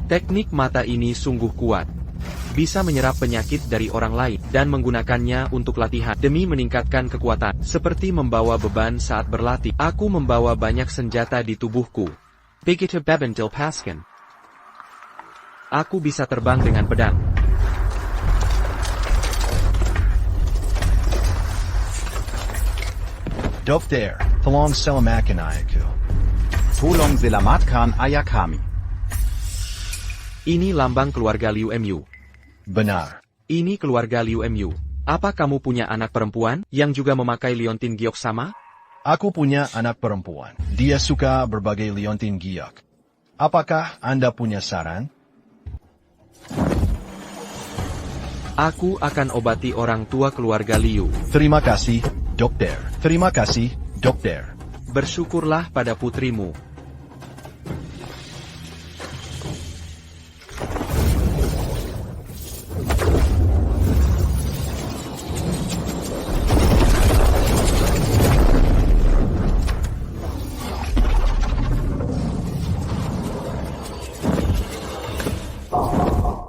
Teknik mata ini sungguh kuat. Bisa menyerap penyakit dari orang lain dan menggunakannya untuk latihan demi meningkatkan kekuatan. Seperti membawa beban saat berlatih. Aku membawa banyak senjata di tubuhku. Begitu beban dilepaskan. Aku bisa terbang dengan pedang. Dokter, tolong selamatkan ayahku. Tolong selamatkan ayah kami. Ini lambang keluarga Liu Mu. Benar. Ini keluarga Liu Mu. Apa kamu punya anak perempuan yang juga memakai liontin giok sama? Aku punya anak perempuan. Dia suka berbagai liontin giok. Apakah Anda punya saran? Aku akan obati orang tua keluarga Liu. Terima kasih, dokter. Terima kasih, dokter. Bersyukurlah pada putrimu.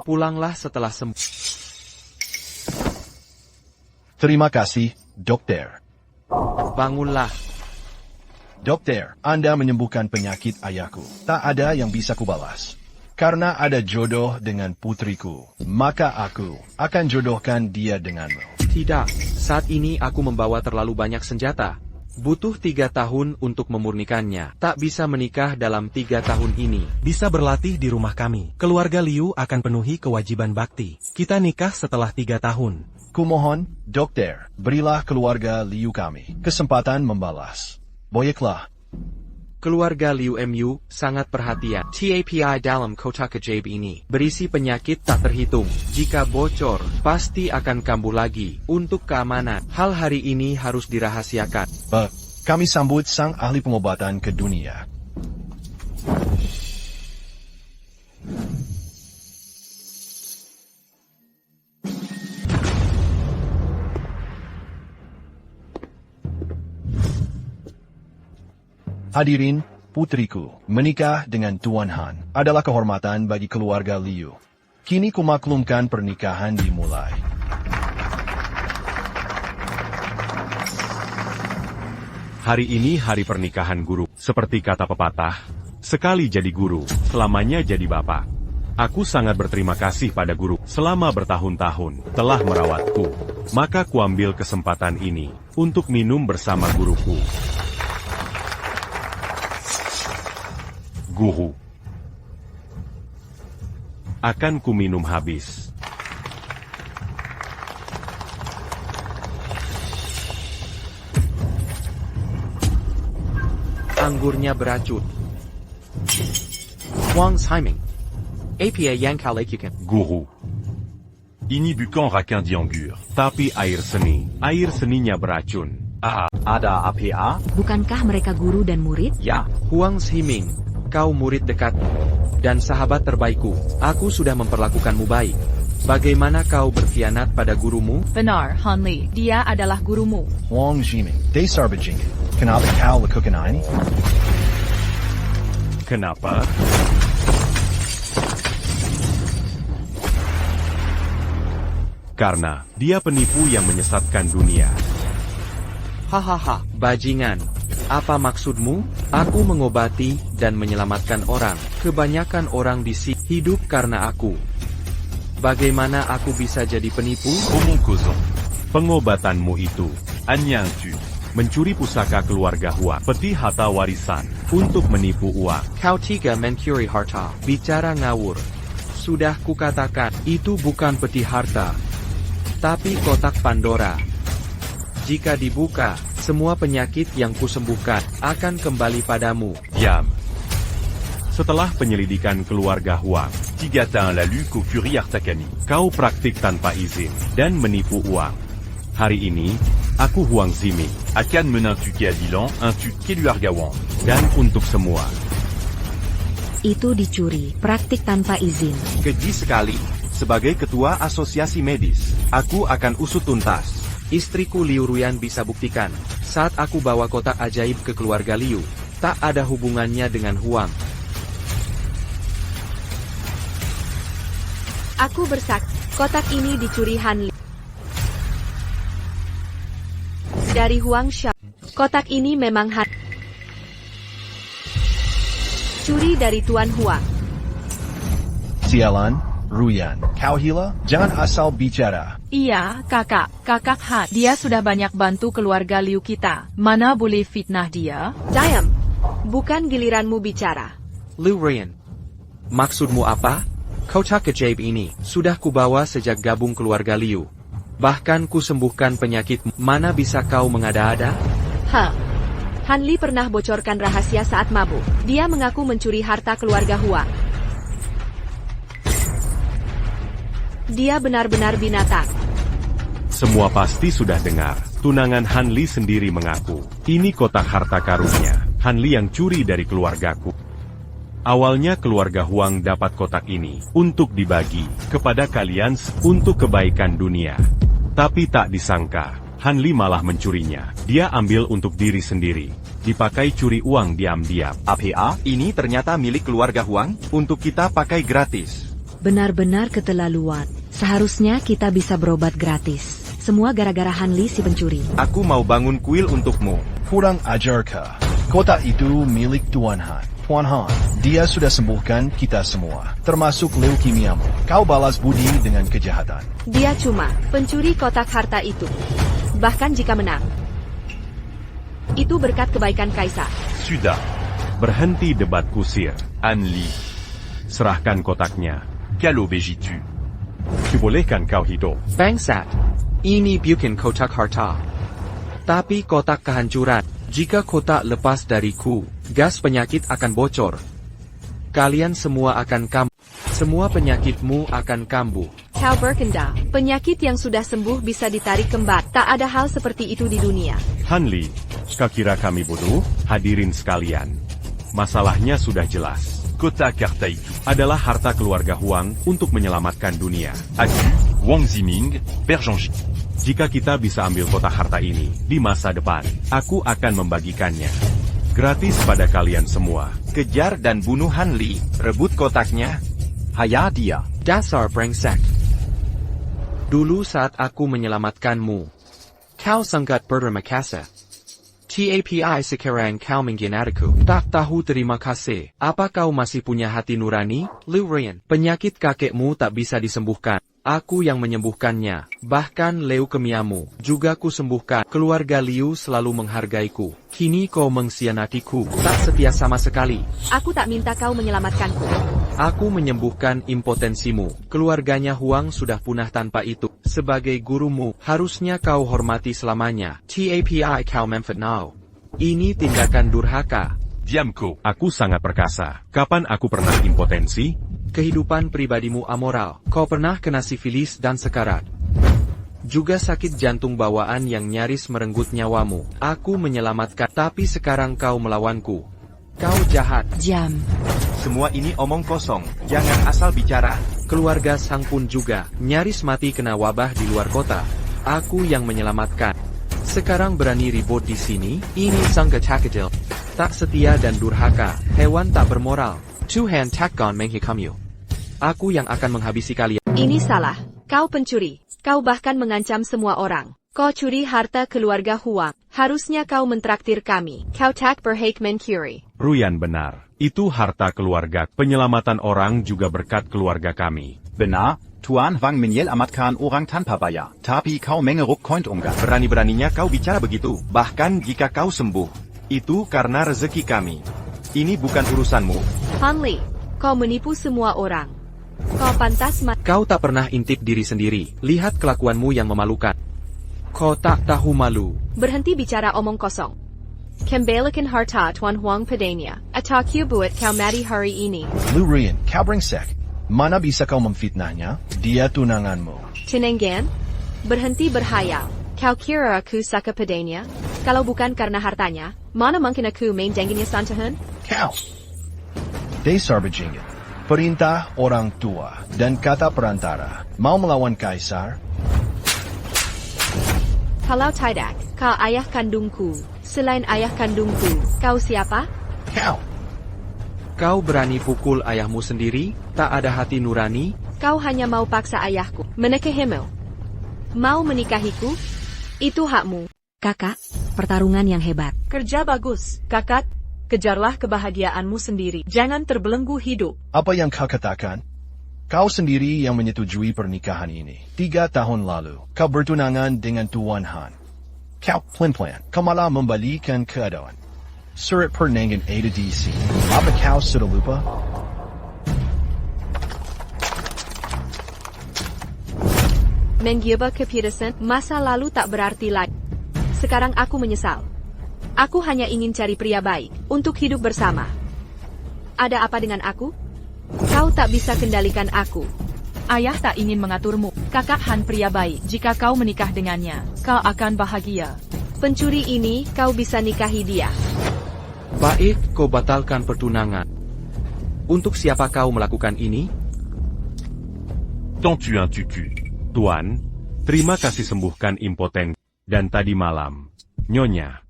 Pulanglah setelah sembuh. Terima kasih, dokter. Bangunlah. Dokter, Anda menyembuhkan penyakit ayahku. Tak ada yang bisa kubalas. Karena ada jodoh dengan putriku, maka aku akan jodohkan dia denganmu. Tidak, saat ini aku membawa terlalu banyak senjata. Butuh 3 tahun untuk memurnikannya. Tak bisa menikah dalam 3 tahun ini. Bisa berlatih di rumah kami. Keluarga Liu akan penuhi kewajiban bakti. Kita nikah setelah 3 tahun. Kumohon, dokter, berilah keluarga Liu kami kesempatan membalas. Boyeklah. Keluarga Liu Mu sangat perhatian. TAPI dalam kotak ajaib ini berisi penyakit tak terhitung. Jika bocor, pasti akan kambuh lagi. Untuk keamanan, hal hari ini harus dirahasiakan. Kami sambut sang ahli pengobatan ke dunia. Hadirin, putriku, menikah dengan Tuan Han adalah kehormatan bagi keluarga Liu. Kini kumaklumkan pernikahan dimulai. Hari ini hari pernikahan guru. Seperti kata pepatah, sekali jadi guru, selamanya jadi bapak. Aku sangat berterima kasih pada guru selama bertahun-tahun telah merawatku. Maka kuambil kesempatan ini untuk minum bersama guruku. Guru. Akan ku minum habis. Anggurnya beracun. Huang Haiming. APA yang kau lakukan. Guru. Ini bukan rakan dianggur, tapi air seninya beracun. Ada APA? Bukankah mereka guru dan murid? Ya. Huang Haiming, kau murid dekatku dan sahabat terbaikku. Aku sudah memperlakukanmu baik. Bagaimana kau berkhianat pada gurumu? Benar, Han Li. Dia adalah gurumu. Huang Jiming, dasar bajingan. Kenapa kau lakukan ini? Kenapa? Karena dia penipu yang menyesatkan dunia. Hahaha, bajingan. Apa maksudmu? Aku mengobati dan menyelamatkan orang. Kebanyakan orang di sini hidup karena aku. Bagaimana aku bisa jadi penipu? Omong kosong. Pengobatanmu itu, Anyangju, mencuri pusaka keluarga Hua, peti harta warisan, untuk menipu uang. Kau tiga mencuri harta. Bicara ngawur. Sudah kukatakan, itu bukan peti harta, tapi kotak Pandora. Jika dibuka, semua penyakit yang kusembuhkan akan kembali padamu. Diam. Setelah penyelidikan keluarga Huang, 3 tahun lalu ku curi harta kami. kau praktik tanpa izin dan menipu uang. Hari ini, aku Huang Ziming, Akan menentukan adilan untuk keluarga Wang. dan untuk semua. Itu dicuri, praktik tanpa izin. Keji sekali. Sebagai ketua asosiasi medis, aku akan usut tuntas. Istriku Liu Ruyan bisa buktikan, saat aku bawa kotak ajaib ke keluarga Liu, tak ada hubungannya dengan Huang. Aku bersaksi, kotak ini dicuri Han Li dari Huang Sha. Kotak ini memang Han curi dari Tuan Huang. Sialan, Ruyan. Kau hila? Jangan asal bicara. Iya, kakak Han. Dia sudah banyak bantu keluarga Liu kita. Mana boleh fitnah dia? Diam. Bukan giliranmu bicara. Liu Ruyan. Maksudmu apa? Kotak ajaib ini sudah kubawa sejak gabung keluarga Liu. Bahkan kusembuhkan penyakitmu. Mana bisa kau mengada-ada? Han Li pernah bocorkan rahasia saat mabuk. Dia mengaku mencuri harta keluarga Huang. Dia benar-benar binatang. Semua pasti sudah dengar. Tunangan Han Li sendiri mengaku, ini kotak harta karunnya. Han Li yang curi dari keluargaku. Awalnya keluarga Huang dapat kotak ini untuk dibagi kepada kalian untuk kebaikan dunia. Tapi tak disangka, Han Li malah mencurinya. Dia ambil untuk diri sendiri. Dipakai curi uang diam-diam. APA, ini ternyata milik keluarga Huang, untuk kita pakai gratis. Benar-benar keterlaluan. Seharusnya kita bisa berobat gratis. Semua gara-gara Han Li si pencuri. Aku mau bangun kuil untukmu. Kurang ajar kah? Kotak itu milik Tuan Han. Tuan Han, dia sudah sembuhkan kita semua, termasuk leukemiamu. Kau balas budi dengan kejahatan. Dia cuma pencuri kotak harta itu. Bahkan jika menang, itu berkat kebaikan Kaisar. Sudah. Berhenti debat kusir. Han Li. Serahkan kotaknya. Quel obéis-tu? Dibolehkan kau hidup. Bangsat. Ini bukan kotak harta. Tapi kotak kehancuran. Jika kotak lepas dariku, gas penyakit akan bocor. Kalian semua akan kambuh. Semua penyakitmu akan kambuh. Kau berkenda. Penyakit yang sudah sembuh bisa ditarik kembali. Tak ada hal seperti itu di dunia. Han Li, kau kira kami bodoh? Hadirin sekalian. Masalahnya sudah jelas. Kotak harta itu Adalah harta keluarga Huang untuk menyelamatkan dunia. Aku, Wang Ziming, Père Jean-Ji. Jika kita bisa ambil kotak harta ini di masa depan, aku akan membagikannya gratis pada kalian semua. Kejar dan bunuh Han Li. Rebut kotaknya. Haya dia. Dasar brengsek. Dulu saat aku menyelamatkanmu, kau sangat berterima kasih. Tapi sekarang kau mengkhianatiku. Tak tahu terima kasih. Apa kau masih punya hati nurani, Liu Ruyan? Penyakit kakekmu tak bisa disembuhkan. Aku yang menyembuhkannya. Bahkan leukemiamu juga kusembuhkan. Keluarga Liu selalu menghargaiku. Kini kau mengkhianatiku. Tak setia sama sekali. Aku tak minta kau menyelamatkanku. Aku menyembuhkan impotensimu. Keluarganya Huang sudah punah tanpa itu. Sebagai gurumu, harusnya kau hormati selamanya. Tapi kau memfitnah. Ini tindakan durhaka. Diamko. Aku sangat perkasa. Kapan aku pernah impotensi? Kehidupan pribadimu amoral. Kau pernah kena sifilis dan sekarat. Juga sakit jantung bawaan yang nyaris merenggut nyawamu. Aku menyelamatkan, tapi sekarang kau melawanku. Kau jahat. Jam. Semua ini omong kosong. Jangan asal bicara. Keluarga Sang pun juga nyaris mati kena wabah di luar kota. Aku yang menyelamatkan. Sekarang berani ribut di sini? Ini sang kecil. Tak setia dan durhaka. Hewan tak bermoral. Tuhan takkan menghikamu. Aku yang akan menghabisi kalian. Ini salah. Kau pencuri. Kau bahkan mengancam semua orang. Kau curi harta keluarga Huang. Harusnya kau mentraktir kami. Kau tak berhak mencuri. Ruyan benar. Itu harta keluarga. Penyelamatan orang juga berkat keluarga kami. Benar, Tuan Wang menyelamatkan orang tanpa bayar. Tapi kau mengeruk koin unggah. Berani-beraninya kau bicara begitu. Bahkan jika kau sembuh. Itu karena rezeki kami. Ini bukan urusanmu. Han Li, kau menipu semua orang. Kau pantas mati. Kau tak pernah intip diri sendiri. Lihat kelakuanmu yang memalukan. Kau tak tahu malu. Berhenti bicara omong kosong. Kembalikan harta Tuan Huang padanya. Atau buat kau mati hari ini. Liu Ruyan, kau brengsek. Mana bisa kau memfitnahnya? Dia tunanganmu. Cenengan? Berhenti berhayal. Kau kira aku suka padanya? Kalau bukan karena hartanya, mana mungkin aku main dengannya santahan? Kau. Dasar bajingan. Perintah orang tua dan kata perantara. Mau melawan Kaisar? Kalau tidak, kau ayah kandungku. Selain ayah kandungku, kau siapa? Kau. Kau berani pukul ayahmu sendiri? Tak ada hati nurani? Kau hanya mau paksa ayahku menikahimu. Mau menikahiku? Itu hakmu. Kakak, pertarungan yang hebat. Kerja bagus, kakak. Kejarlah kebahagiaanmu sendiri. Jangan terbelenggu hidup. Apa yang kau katakan? Kau sendiri yang menyetujui pernikahan ini. 3 tahun lalu, kau bertunangan dengan Tuan Han. Kau plan-plan, kau malah membalikan keadaan. Surat pertunangan ada di sini. Apa kau sudah lupa? Mengubah keputusan masa lalu tak berarti lagi. Sekarang aku menyesal. Aku hanya ingin cari pria baik untuk hidup bersama. Ada apa dengan aku? Kau tak bisa kendalikan aku. Ayah tak ingin mengaturmu. Kakak Han pria baik. Jika kau menikah dengannya, kau akan bahagia. Pencuri ini, kau bisa nikahi dia. Baik, kau batalkan pertunangan. Untuk siapa kau melakukan ini? Tant tu un tutu. Tuan, terima kasih sembuhkan impoten. Dan tadi malam, Nyonya.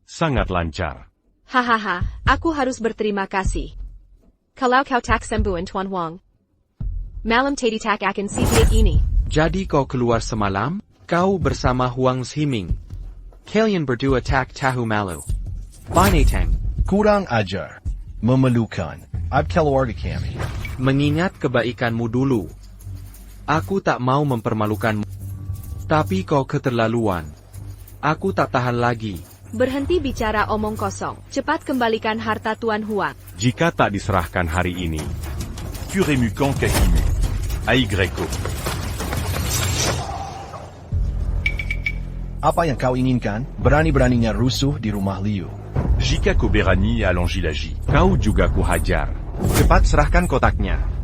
Sangat lancar. Hahaha, aku harus berterima kasih. Kalau kau tak sembuhan Tuan Huang. Malam tadi tak akan sibuk ini. Jadi kau keluar semalam? Kau bersama Huang Zhiming. Kalian berdua tak tahu malu. Binatang. Kurang ajar. Memalukan. Keluarga kami. Mengingat kebaikanmu dulu. Aku tak mau mempermalukanmu. Tapi kau keterlaluan. Aku tak tahan lagi. Berhenti bicara omong kosong. Cepat kembalikan harta Tuan Huang. Jika tak diserahkan hari ini, Kuremukan Kakimu. Aigreko. Apa yang kau inginkan? Berani-beraninya rusuh di rumah Liu. Jika ku berani alongi-lagi. kau juga kuhajar. Cepat serahkan kotaknya.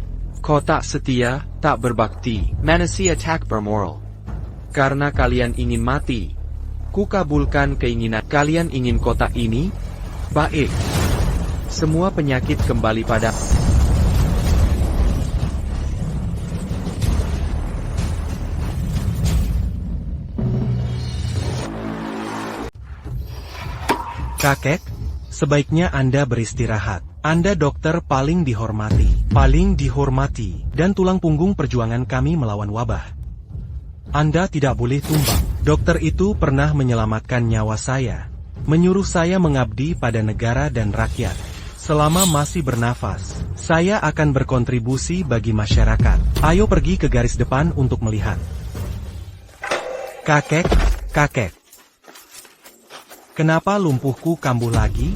Kau tak setia, tak berbakti, manusia tak bermoral. Karena kalian ingin mati. Kukabulkan keinginan kalian ingin kotak ini? Baik. Semua penyakit kembali pada... Kakek, sebaiknya Anda beristirahat. Anda dokter paling dihormati, dan tulang punggung perjuangan kami melawan wabah. Anda tidak boleh tumbang. Dokter itu pernah menyelamatkan nyawa saya, menyuruh saya mengabdi pada negara dan rakyat. Selama masih bernafas, saya akan berkontribusi bagi masyarakat. Ayo pergi ke garis depan untuk melihat. Kakek. Kenapa lumpuhku kambuh lagi?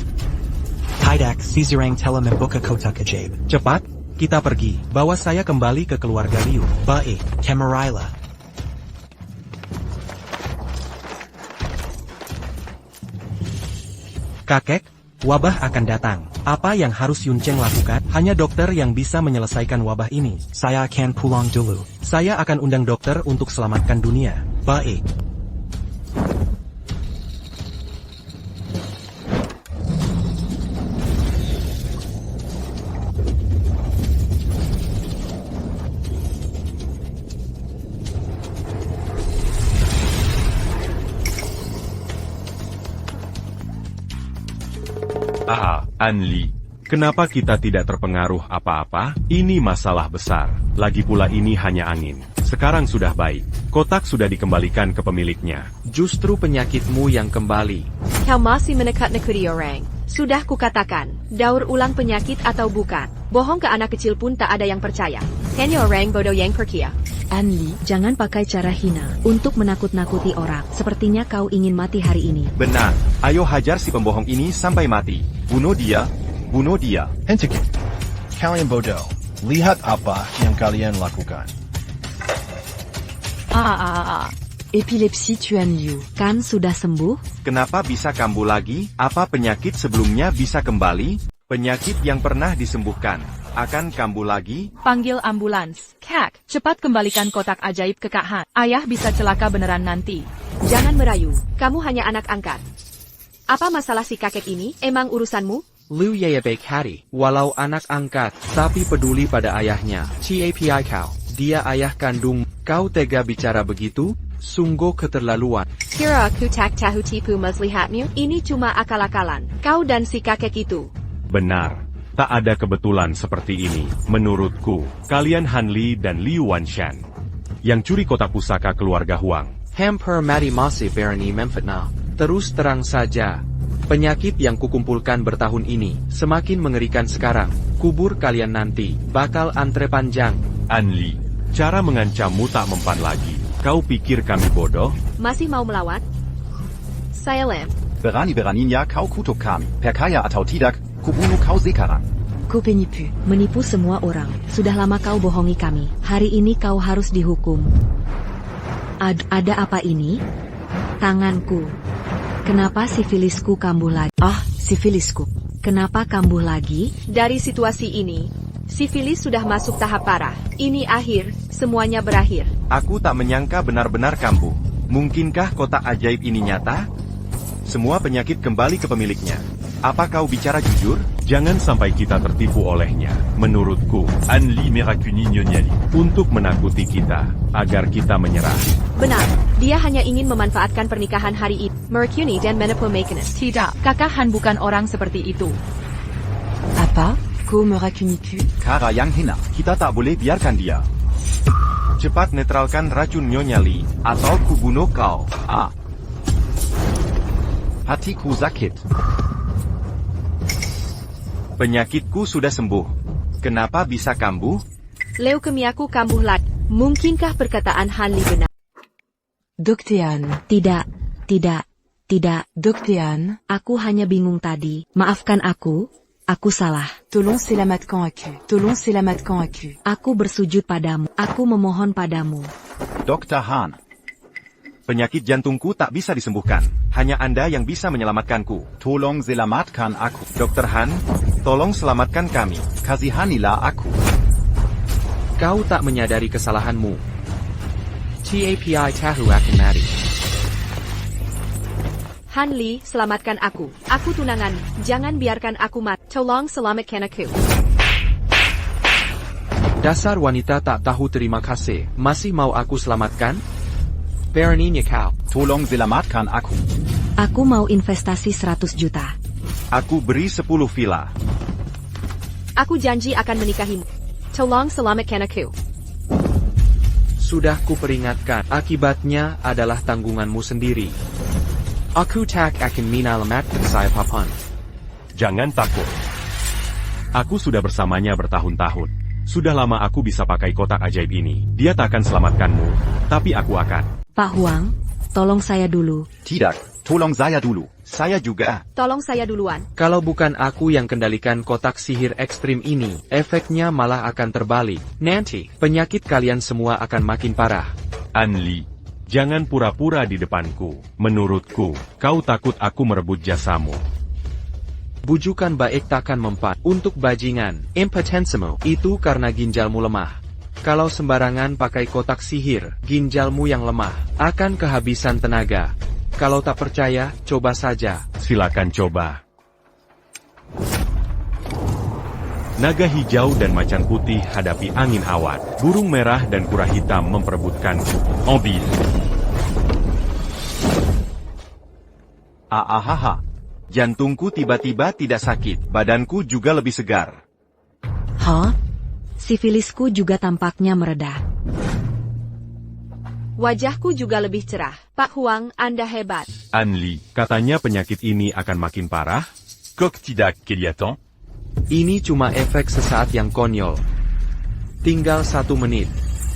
Tidak, Caesarang telah membuka kotak ajaib. Cepat, kita pergi. Bawa saya kembali ke keluarga Liu. Baik, Temerailah. Kakek, wabah akan datang. Apa yang harus Yun Cheng lakukan? Hanya dokter yang bisa menyelesaikan wabah ini. Saya akan pulang dulu. Saya akan undang dokter untuk selamatkan dunia. Baik. Anli. Kenapa kita tidak terpengaruh apa-apa? Ini masalah besar. Lagi pula ini hanya angin. Sekarang sudah baik. Kotak sudah dikembalikan ke pemiliknya. Justru penyakitmu yang kembali. Kau masih menekat-nekuti orang. Sudah kukatakan, daur ulang penyakit atau bukan. Bohong ke anak kecil pun tak ada yang percaya. Hanya orang bodoh yang percaya. Anli, jangan pakai cara hina untuk menakut-nakuti orang. Sepertinya kau ingin mati hari ini. Benar. Ayo hajar si pembohong ini sampai mati. Bunuh dia. Bunuh dia. Hentikan. Kalian bodoh. Lihat apa yang kalian lakukan. Epilepsi Tuan Liu, kan sudah sembuh? Kenapa bisa kambuh lagi? Apa penyakit sebelumnya bisa kembali? Penyakit yang pernah disembuhkan akan kambuh lagi? Panggil ambulans. Kak, cepat kembalikan kotak ajaib ke Kak Han. Ayah bisa celaka beneran nanti. Jangan merayu, kamu hanya anak angkat. Apa masalah si kakek ini? Emang urusanmu? Liu Ye baik hati, walau anak angkat, tapi peduli pada ayahnya. Capi kau, dia ayah kandung. Kau tega bicara begitu? Sungguh keterlaluan. Kira aku tak tahu tipu muslihatmu? Ini cuma akal-akalan. Kau dan si kakek itu. Benar. Tak ada kebetulan seperti ini. Menurutku, kalian Hanli dan Liu Wanshan yang curi kotak pusaka keluarga Huang. Hampir mati masih berani memfitnah. Terus terang saja, penyakit yang kukumpulkan bertahun ini semakin mengerikan sekarang. Kubur kalian nanti bakal antre panjang. Hanli, cara mengancammu tak mempan lagi. Kau pikir kami bodoh? Masih mau melawan? Saya Lem. Berani-beraninya kau kutuk kami. Perkaya atau tidak, kubunuh kau sekarang. Ku penipu. Menipu semua orang. Sudah lama kau bohongi kami. Hari ini kau harus dihukum. Ada apa ini? Tanganku. Kenapa sifilisku kambuh lagi? Sifilisku. Kenapa kambuh lagi? Dari situasi ini, sifilis sudah masuk tahap parah. Ini akhir, semuanya berakhir. Aku tak menyangka benar-benar kambuh. Mungkinkah kotak ajaib ini nyata? Semua penyakit kembali ke pemiliknya. Apa kau bicara jujur? Jangan sampai kita tertipu olehnya. Menurutku, Hanli merakuni Nyonya Li untuk menakuti kita, agar kita menyerah. Benar, dia hanya ingin memanfaatkan pernikahan hari ini. Mercury dan Menepur Makenes. Tidak, Kakak Han bukan orang seperti itu. Apa? Kau merakuniku? Kara yang hina, kita tak boleh biarkan dia. Cepat netralkan racun Nyonya Li, atau kubunuh kau. Hatiku sakit. Penyakitku sudah sembuh. Kenapa bisa kambuh? Leukemiaku kambuh lagi. Mungkinkah perkataan Hanli benar? Doktian. Tidak. Doktian. Aku hanya bingung tadi. Maafkan aku salah. Tolong selamatkan aku. Aku bersujud padamu. Aku memohon padamu. Dr. Han. Penyakit jantungku tak bisa disembuhkan. Hanya Anda yang bisa menyelamatkanku. Tolong selamatkan aku. Dr. Han, tolong selamatkan kami. Kasihanilah aku. Kau tak menyadari kesalahanmu. TAPI tahu akan mati. Hanli, selamatkan aku. Aku tunangan, jangan biarkan aku mati. Tolong selamatkan aku. Dasar wanita tak tahu terima kasih. Masih mau aku selamatkan? Beraninya kau. Tolong selamatkan aku. Aku mau investasi 100 juta. Aku beri 10 villa. Aku janji akan menikahimu. Tolong selamatkan aku. Sudah kuperingatkan, akibatnya adalah tanggunganmu sendiri. Aku tak akan menyelamatkan saya papan. Jangan takut. Aku sudah bersamanya bertahun-tahun. Sudah lama aku bisa pakai kotak ajaib ini. Dia tak akan selamatkanmu, tapi aku akan. Pak Huang, tolong saya dulu. Tidak, tolong saya dulu. Saya juga. Tolong saya duluan. Kalau bukan aku yang kendalikan kotak sihir ekstrim ini, efeknya malah akan terbalik. Nanti, penyakit kalian semua akan makin parah. Hanli, jangan pura-pura di depanku. Menurutku, kau takut aku merebut jasamu. Bujukan baik takkan mempan. Untuk bajingan, impotensimu, itu karena ginjalmu lemah. Kalau sembarangan pakai kotak sihir, ginjalmu yang lemah akan kehabisan tenaga. Kalau tak percaya, coba saja. Silakan coba. Naga hijau dan macan putih hadapi angin awan. Burung merah dan kura hitam memperebutkanku. Ambil. Jantungku tiba-tiba tidak sakit. Badanku juga lebih segar. Sifilisku juga tampaknya mereda. Wajahku juga lebih cerah. Pak Huang, Anda hebat. Hanli, katanya penyakit ini akan makin parah? Kok tidak kelihatan? Ini cuma efek sesaat yang konyol. Tinggal 1 menit.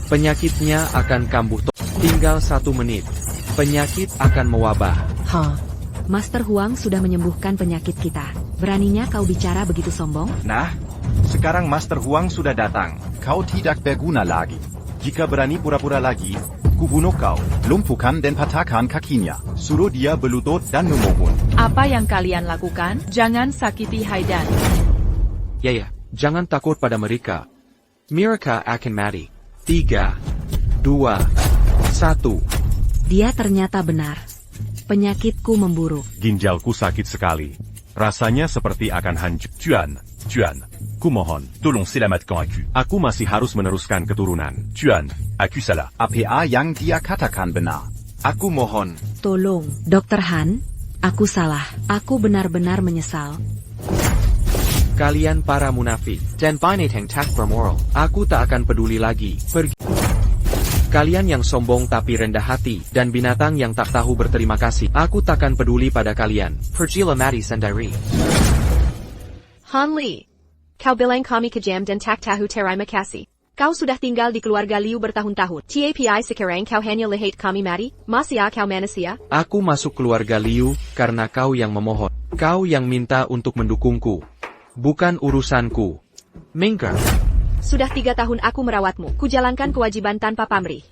Penyakitnya akan kambuh. Tinggal 1 menit. Penyakit akan mewabah. Master Huang sudah menyembuhkan penyakit kita. Beraninya kau bicara begitu sombong? Nah, sekarang Master Huang sudah datang. Kau tidak berguna lagi. Jika berani pura-pura lagi, kubunuh kau. Lumpuhkan dan patahkan kakinya. Suruh dia berlutut dan memohon. Apa yang kalian lakukan? Jangan sakiti Haidan. Ya, jangan takut pada mereka. Mereka akan mati. 3, 2, 1. Dia ternyata benar. Penyakitku memburuk. Ginjalku sakit sekali. Rasanya seperti akan hancur. Tuan, kumohon, tolong selamatkan aku. Aku masih harus meneruskan keturunan. Tuan, aku salah. Apa yang dia katakan benar. Aku mohon. Tolong, Dr. Han, aku salah. Aku benar-benar menyesal. Kalian para munafik. Dan binatang tak bermoral. Aku tak akan peduli lagi. Pergi. Kalian yang sombong tapi rendah hati, dan binatang yang tak tahu berterima kasih. Aku takkan peduli pada kalian. Pergilah mati sendiri. Han Li. Kau bilang kami kejam dan tak tahu terima kasih. Kau sudah tinggal di keluarga Liu bertahun-tahun. Tapi sekarang kau hanya lihat kami mati. Masih kau manusia? Aku masuk keluarga Liu karena kau yang memohon. Kau yang minta untuk mendukungku. Bukan urusanku. Mingker. Sudah 3 tahun aku merawatmu. Kujalankan kewajiban tanpa pamrih.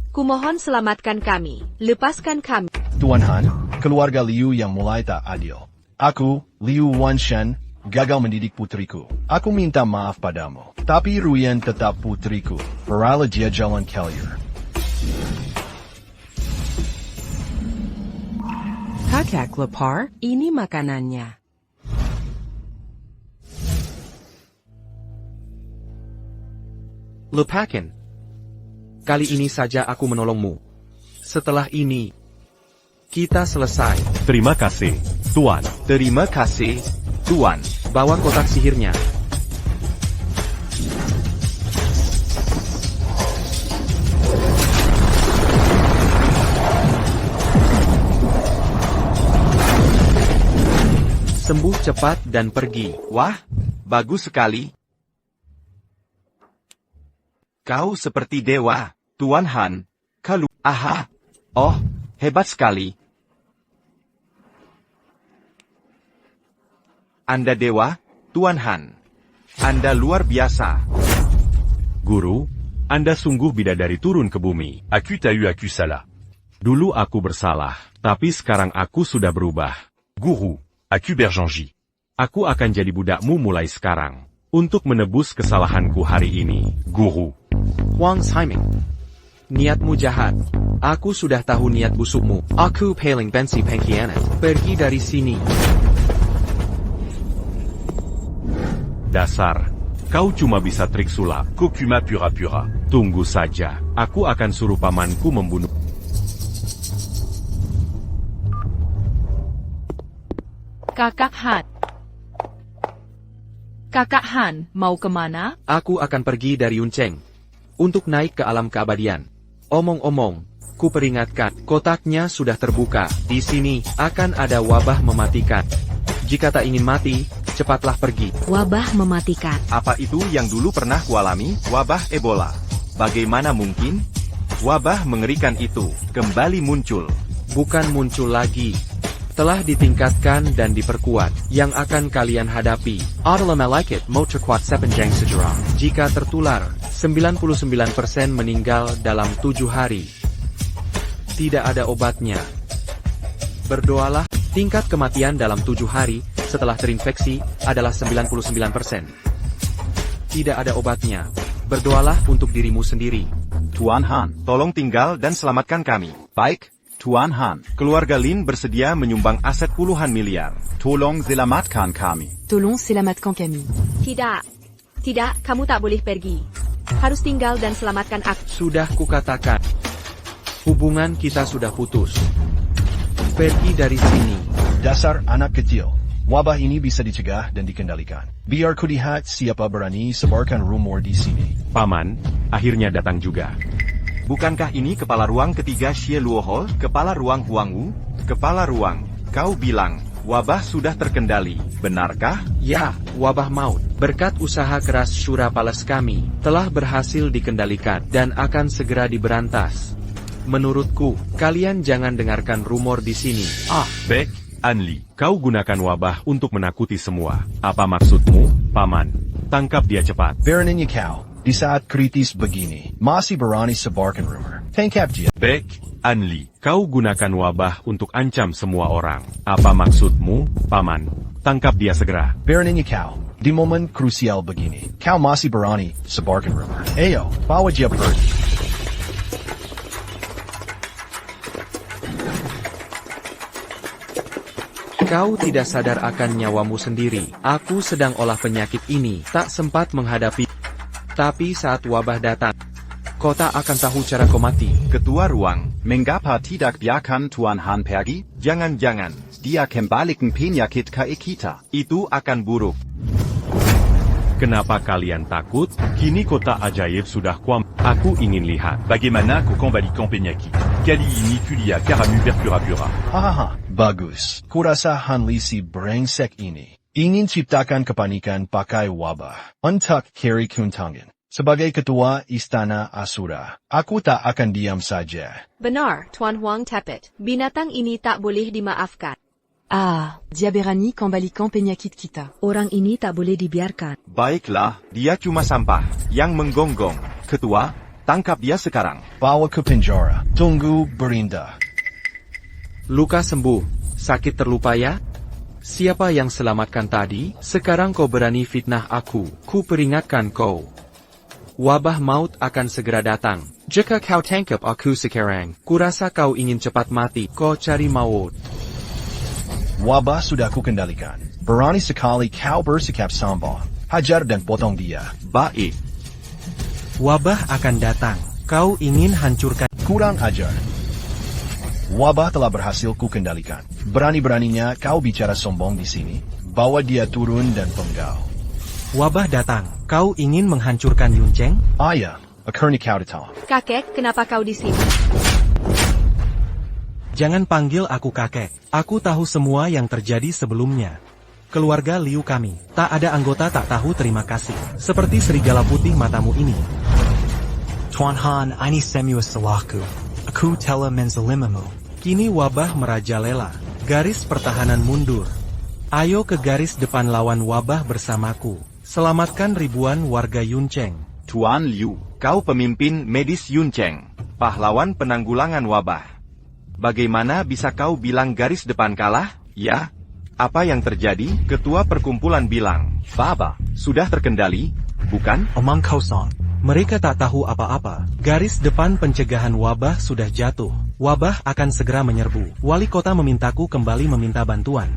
Kumohon selamatkan kami. Lepaskan kami. Tuan Han, keluarga Liu yang mulai tak adil. Aku, Liu Wanshan, gagal mendidik putriku. Aku minta maaf padamu. Tapi Ruyan tetap putriku. Beralah dia jalan keluar. Kakak lapar, ini makanannya. Lupakan. Kali ini saja aku menolongmu. Setelah ini, kita selesai. Terima kasih, Tuan. Terima kasih, Tuan. Bawa kotak sihirnya. Sembuh cepat dan pergi. Wah, bagus sekali. Kau seperti dewa, Tuan Han. Aha. Oh, hebat sekali. Anda dewa, Tuan Han. Anda luar biasa. Guru, Anda sungguh bidadari turun ke bumi. Aku salah. Dulu aku bersalah, tapi sekarang aku sudah berubah. Guru, aku berjanji. Aku akan jadi budakmu mulai sekarang. Untuk menebus kesalahanku hari ini, Guru. Wang Siming. Niatmu jahat. Aku sudah tahu niat busukmu. Aku paling benci pengkhianat. Pergi dari sini. Dasar. Kau cuma bisa trik sulap. Kokuma pura-pura. Tunggu saja. Aku akan suruh pamanku membunuh. Kakak Han. Kakak Han, mau kemana? Aku akan pergi dari Yunceng. Untuk naik ke alam keabadian. Omong-omong, ku peringatkan, kotaknya sudah terbuka. Di sini, akan ada wabah mematikan. Jika tak ingin mati, cepatlah pergi. Wabah mematikan. Apa itu yang dulu pernah kualami? Wabah Ebola. Bagaimana mungkin? Wabah mengerikan itu kembali muncul. Bukan muncul lagi. Telah ditingkatkan dan diperkuat. Yang akan kalian hadapi adalah malaikat motor kuat sepanjang sejarah. Jika tertular, 99% meninggal dalam 7 hari. Tidak ada obatnya. Berdoalah. Tingkat kematian dalam 7 hari setelah terinfeksi adalah 99%. Tidak ada obatnya. Berdoalah untuk dirimu sendiri. Tuan Han, Tolong tinggal dan selamatkan kami. baik, Tuan Han. Keluarga Lin bersedia menyumbang aset puluhan miliar. Tolong selamatkan kami. Tolong selamatkan kami. Tidak. Tidak, kamu tak boleh pergi. Harus tinggal dan selamatkan aku. Sudah kukatakan. Hubungan kita sudah putus. Pergi dari sini. Dasar anak kecil. Wabah ini bisa dicegah dan dikendalikan. Biar ku lihat siapa berani sebarkan rumor di sini. Paman, akhirnya datang juga. Bukankah ini kepala ruang ketiga Xie Luohol, kepala ruang Huangwu? Kepala ruang, kau bilang, wabah sudah terkendali, benarkah? Ya, wabah maut, berkat usaha keras Shura Palace kami, telah berhasil dikendalikan, dan akan segera diberantas. Menurutku, kalian jangan dengarkan rumor di sini. Baik, Anli, kau gunakan wabah untuk menakuti semua. Apa maksudmu, Paman? Tangkap dia cepat. Beraninnya kau, di saat kritis begini, masih berani sebarkan rumor. Tangkap dia. Baik, Anli, kau gunakan wabah untuk ancam semua orang. Apa maksudmu, Paman? Tangkap dia segera. Beraninnya kau, di momen krusial begini, kau masih berani sebarkan rumor. Ayo, bawa dia pergi. Kau tidak sadar akan nyawamu sendiri. Aku sedang olah penyakit ini, tak sempat menghadapi. Tapi saat wabah datang, kota akan tahu cara kau mati. Ketua ruang, Mengapa tidak biarkan Tuan Han pergi? jangan-jangan, Dia kembalikan penyakit ke kita. itu akan buruk. Kenapa kalian takut? Kini kota ajaib sudah kuam. Aku ingin lihat. Bagaimana kau kembalikan penyakit? Kali ini kuliah karamu berpura-pura. Hahaha, bagus. Kurasa Hanli si brengsek ini ingin ciptakan kepanikan pakai wabah. Untuk Carry Kuntangan. Sebagai ketua Istana Asura, aku tak akan diam saja. Benar, Tuan Huang Tepet. Binatang ini tak boleh dimaafkan. Ah, dia berani kembalikan penyakit kita. Orang ini tak boleh dibiarkan. Baiklah, dia cuma sampah yang menggonggong. Ketua, tangkap dia sekarang. Bawa ke penjara. Tunggu berindah. Luka sembuh. Sakit terlupa ya? Siapa yang selamatkan tadi? Sekarang kau berani fitnah aku. Ku peringatkan kau. Wabah maut akan segera datang. Jika kau tangkap aku sekarang, kurasa kau ingin cepat mati. Kau cari maut. Wabah sudah ku kendalikan. Berani sekali kau bersikap sombong. Hajar dan potong dia. Baik. Wabah akan datang. Kau ingin hancurkan. Kurang ajar. Wabah telah berhasil ku kendalikan. Berani-beraninya kau bicara sombong di sini. Bawa dia turun dan penggal. Wabah datang. Kau ingin menghancurkan Yuncheng? Ayah, akhirnya kau datang. Kakek, kenapa kau di sini? Jangan panggil aku kakek. Aku tahu semua yang terjadi sebelumnya. Keluarga Liu kami, tak ada anggota tak tahu terima kasih. Seperti serigala putih matamu ini. Tuan Han, ini semua salahku. Aku telah menzalimimu. Kini wabah merajalela. Garis pertahanan mundur. Ayo ke garis depan lawan wabah bersamaku. Selamatkan ribuan warga Yuncheng. Tuan Liu, kau pemimpin medis Yuncheng, pahlawan penanggulangan wabah. Bagaimana bisa kau bilang garis depan kalah? Ya? Apa yang terjadi? Ketua perkumpulan bilang, Baba, sudah terkendali, bukan? Omong kosong. Mereka tak tahu apa-apa. Garis depan pencegahan wabah sudah jatuh. Wabah akan segera menyerbu. Wali kota memintaku kembali meminta bantuan.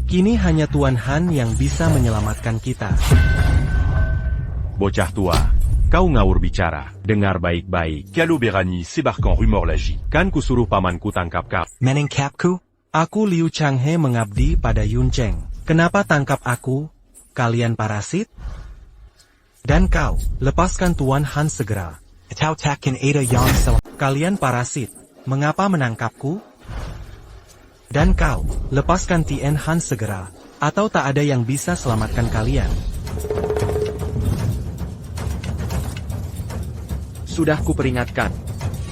Kini hanya Tuan Han yang bisa menyelamatkan kita. Bocah tua, kau ngawur bicara. Dengar baik-baik. Kalau berani sebarkan rumor lagi. Kan kusuruh pamanku tangkap kau. Menangkapku? Aku Liu Changhe mengabdi pada Yuncheng. Kenapa tangkap aku? Kalian parasit? Dan kau, lepaskan Tuan Han segera. Atau takkan ada yang salah. Kalian parasit. Mengapa menangkapku? Dan kau, lepaskan Tien Han segera. Atau tak ada yang bisa selamatkan kalian. Sudah kuperingatkan.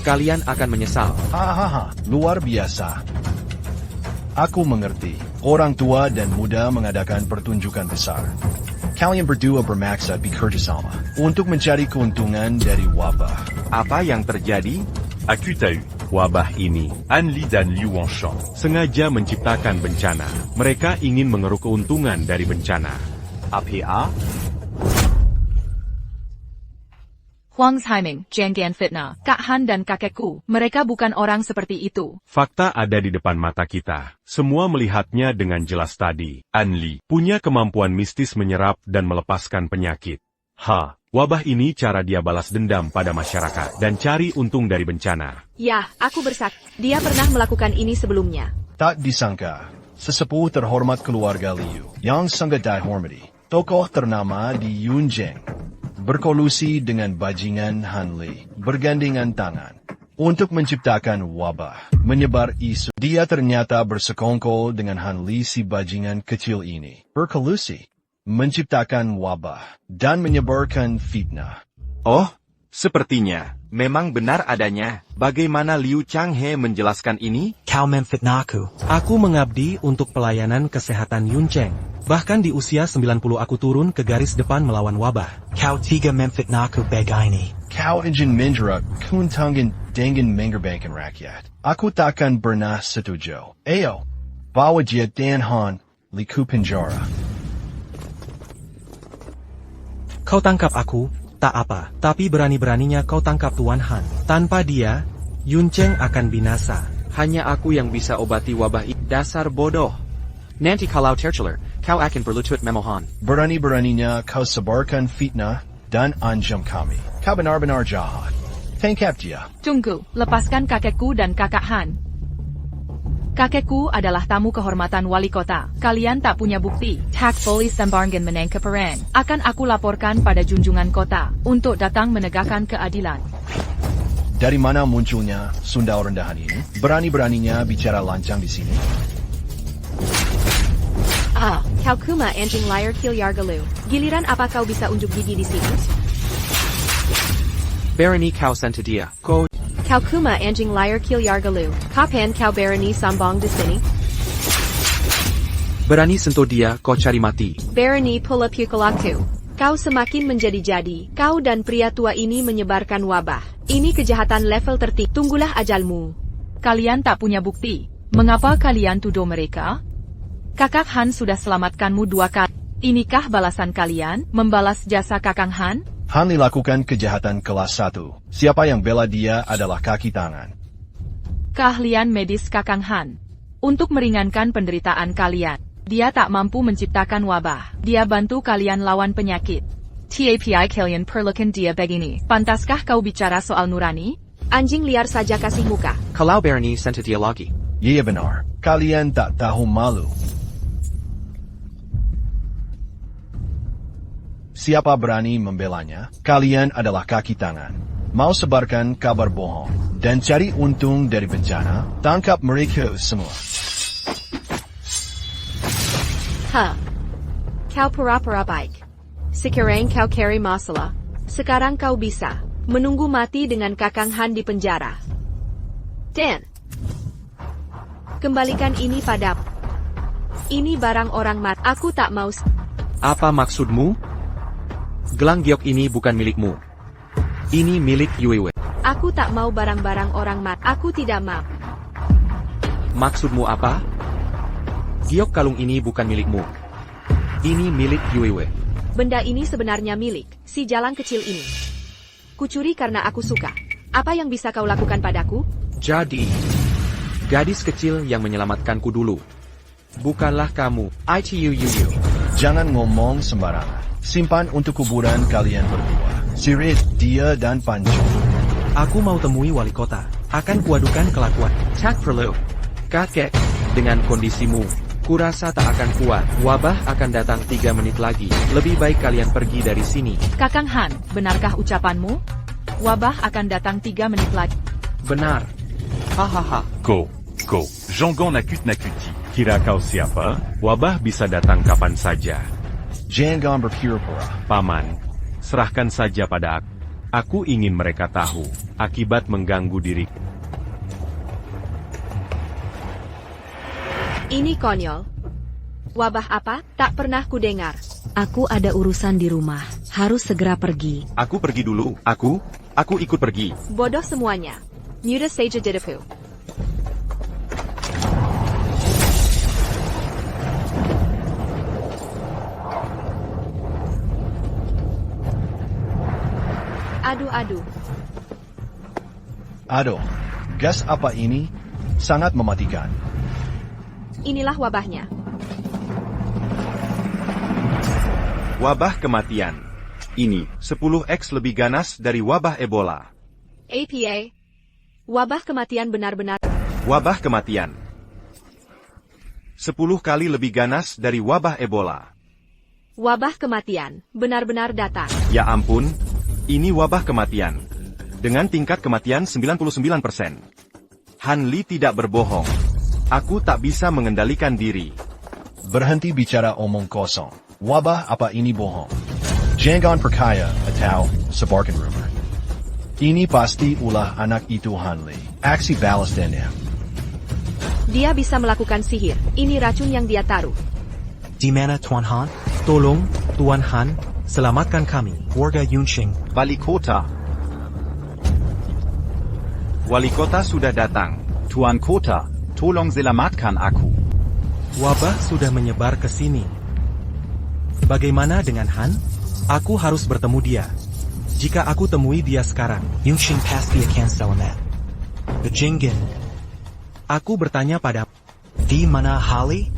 Kalian akan menyesal. Hahaha, luar biasa. Aku mengerti. Orang tua dan muda mengadakan pertunjukan besar. Kalian berdua bermaksud bekerja sama untuk mencari keuntungan dari wabah. Apa yang terjadi? Aku tahu. Wabah ini, Hanli dan Liu Wanshan sengaja menciptakan bencana. Mereka ingin mengeruk keuntungan dari bencana. APA? Huang Haiming, Jenggian fitnah, Kak Han dan kakekku, mereka bukan orang seperti itu. Fakta ada di depan mata kita. Semua melihatnya dengan jelas tadi. Hanli Punya kemampuan mistis menyerap dan melepaskan penyakit. Wabah ini cara dia balas dendam pada masyarakat dan cari untung dari bencana. Ya, aku bersaksi. Dia pernah melakukan ini sebelumnya. Tak disangka, sesepuh terhormat keluarga Liu yang sangat dihormati, tokoh ternama di Yuncheng, berkolusi dengan bajingan Hanli, bergandengan tangan untuk menciptakan wabah, menyebar isu. Dia ternyata bersekongkol dengan Hanli si bajingan kecil ini, berkolusi, menciptakan wabah, dan menyebarkan fitnah. Oh, sepertinya, memang benar adanya. Bagaimana Liu Changhe menjelaskan ini? Kau memfitnahku. Aku mengabdi untuk pelayanan kesehatan Yuncheng. Bahkan di usia 90 aku turun ke garis depan melawan wabah. Kau tiga memfitnahku begini. Kau ingin menjerat keuntungan dengan mengorbankan rakyat. Aku takkan pernah setuju. Ayo, bawa dia dan Han, liku penjara. Kau tangkap aku, tak apa, tapi berani-beraninya kau tangkap Tuan Han. Tanpa dia, Yuncheng akan binasa. Hanya aku yang bisa obati wabah ini. Dasar bodoh. Nanti kalau terceler, kau akan berlutut memohon. Berani-beraninya kau sebarkan fitnah dan anjam kami. Kau benar-benar jahat. Tangkap dia. Tunggu, lepaskan kakekku dan kakak Han. Kakekku adalah tamu kehormatan wali kota. Kalian tak punya bukti. Tactfully Sembargen menengke perang. Akan aku laporkan pada junjungan kota untuk datang menegakkan keadilan. Dari mana munculnya sundal rendahan ini? Berani-beraninya bicara lancang di sini? Kau kuma anjing liar kill yargalu. Giliran apa kau bisa unjuk gigi di sini? Berani kau sentuh dia. Kau kuma anjing liar kill yargalu. Kapan kau berani sombong di sini? Berani sentuh dia, kau cari mati. Berani pula pukul. Kau semakin menjadi-jadi. Kau dan pria tua ini menyebarkan wabah. Ini kejahatan level tertinggi. Tunggulah ajalmu. Kalian tak punya bukti. Mengapa kalian tuduh mereka? Kakak Han sudah selamatkanmu 2 kali. Inikah balasan kalian, membalas jasa Kakang Han? Han lakukan kejahatan kelas 1. Siapa yang bela dia adalah kaki tangan. Keahlian medis Kakang Han. Untuk meringankan penderitaan kalian. Dia tak mampu menciptakan wabah. Dia bantu kalian lawan penyakit. TAPI kalian perlukan dia begini. Pantaskah kau bicara soal nurani? Anjing liar saja kasih muka. Kalau berani sentuh dia lagi. Iya benar. Kalian tak tahu malu. Siapa berani membelanya? Kalian adalah kaki tangan. Mau sebarkan kabar bohong dan cari untung dari bencana? Tangkap mereka semua. Kau pura-pura baik. Sekarang kau carry masalah. Sekarang kau bisa menunggu mati dengan Kakang Han di penjara. Dan kembalikan ini padaku. Ini barang orang mat. Aku tak mau. Apa maksudmu? Gelang giok ini bukan milikmu. Ini milik Yuewe. Aku tak mau barang-barang orang mat. Aku tidak mau. Maksudmu apa? Giok kalung ini bukan milikmu. Ini milik Yuewe. Benda ini sebenarnya milik si jalang kecil ini. Kucuri karena aku suka. Apa yang bisa kau lakukan padaku? Jadi, gadis kecil yang menyelamatkanku dulu. Bukanlah kamu, ITU. Jangan ngomong sembarangan. Simpan untuk kuburan kalian berdua. Sirit, dia dan Pancu. Aku mau temui wali kota. Akan kuadukan kelakuan. Tak perlu. Kakek, dengan kondisimu, kurasa tak akan kuat. Wabah akan datang 3 menit lagi. Lebih baik kalian pergi dari sini. Kakang Han, benarkah ucapanmu? Wabah akan datang 3 menit lagi. Benar. Hahaha. Go. Jongon nakuti. Kira kau siapa? Wabah bisa datang kapan saja. Jangan berpura-pura. Paman, serahkan saja pada aku. Aku ingin mereka tahu akibat mengganggu diriku. Ini konyol. Wabah apa? Tak pernah kudengar. Aku ada urusan di rumah. Harus segera pergi. Aku pergi dulu. Aku ikut pergi. Bodoh semuanya. Muda saja dedepu. Aduh, gas apa ini? Sangat mematikan. Inilah wabahnya. Wabah kematian. Ini 10x lebih ganas dari wabah Ebola. APA. Wabah kematian benar-benar. Wabah kematian. 10 kali lebih ganas dari wabah Ebola. Wabah kematian benar-benar datang. Ya ampun, ini wabah kematian. Dengan tingkat kematian 99%. Han Li tidak berbohong. Aku tak bisa mengendalikan diri. Berhenti bicara omong kosong. Wabah apa ini bohong? Jangan percaya atau sebarkan rumor. Ini pasti ulah anak itu Han Li. Aksi balas dendam. Dia bisa melakukan sihir. Ini racun yang dia taruh. Di mana Tuan Han? Tolong, Tuan Han, selamatkan kami. Warga Yunqing. Wali kota. Wali kota sudah datang. Tuan kota, tolong selamatkan aku. Wabah sudah menyebar ke sini. Bagaimana dengan Han? Aku harus bertemu dia. Jika aku temui dia sekarang, Yunqing pasti akan selamat. Bejingin. Aku bertanya pada... Di mana Hali?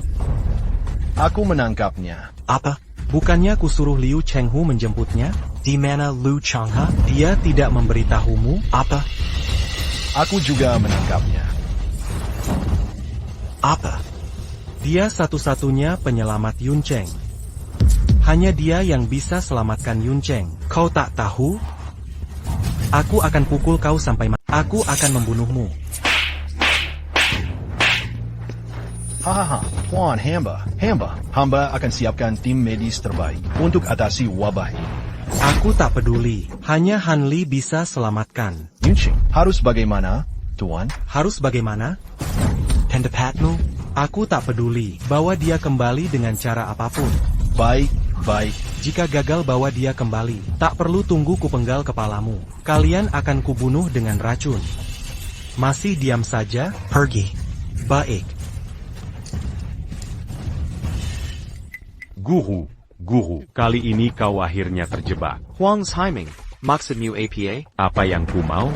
Aku menangkapnya. Apa? Bukannya kusuruh Liu Chenghu menjemputnya? Di mana Lu Changha? Dia tidak memberitahumu? Apa? Aku juga menangkapnya. Apa? Dia satu-satunya penyelamat Yuncheng. Hanya dia yang bisa selamatkan Yuncheng. Kau tak tahu? Aku akan pukul kau sampai aku akan membunuhmu. Hahaha, Tuan Hamba akan siapkan tim medis terbaik untuk atasi wabah ini. Aku tak peduli, hanya Han Li bisa selamatkan. Yuncheng, harus bagaimana, Tuan? Harus bagaimana? Pendapatmu? Aku tak peduli, bawa dia kembali dengan cara apapun. Baik. Jika gagal bawa dia kembali, tak perlu tunggu kupenggal kepalamu. Kalian akan kubunuh dengan racun. Masih diam saja? Pergi. Baik. Guru, kali ini kau akhirnya terjebak. Huang's Haiming, maksudmu APA? Apa yang ku mau?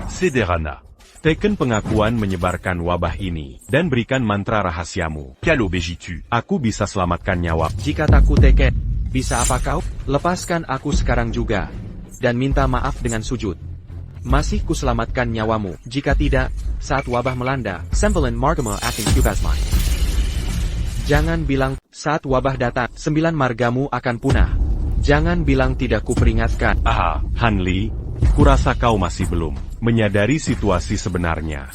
Sederhana. Teken pengakuan menyebarkan wabah ini, dan berikan mantra rahasiamu. Kalau begitu, aku bisa selamatkan nyawa. Jika tak ku teken, bisa apa kau? Lepaskan aku sekarang juga. Dan minta maaf dengan sujud. Masih ku selamatkan nyawamu. Jika tidak, saat wabah melanda, Sembilan margamu akan kubasmai. Jangan bilang, saat wabah datang, 9 margamu akan punah. Jangan bilang tidak kuperingatkan. Aha, Han Li, kurasa kau masih belum menyadari situasi sebenarnya.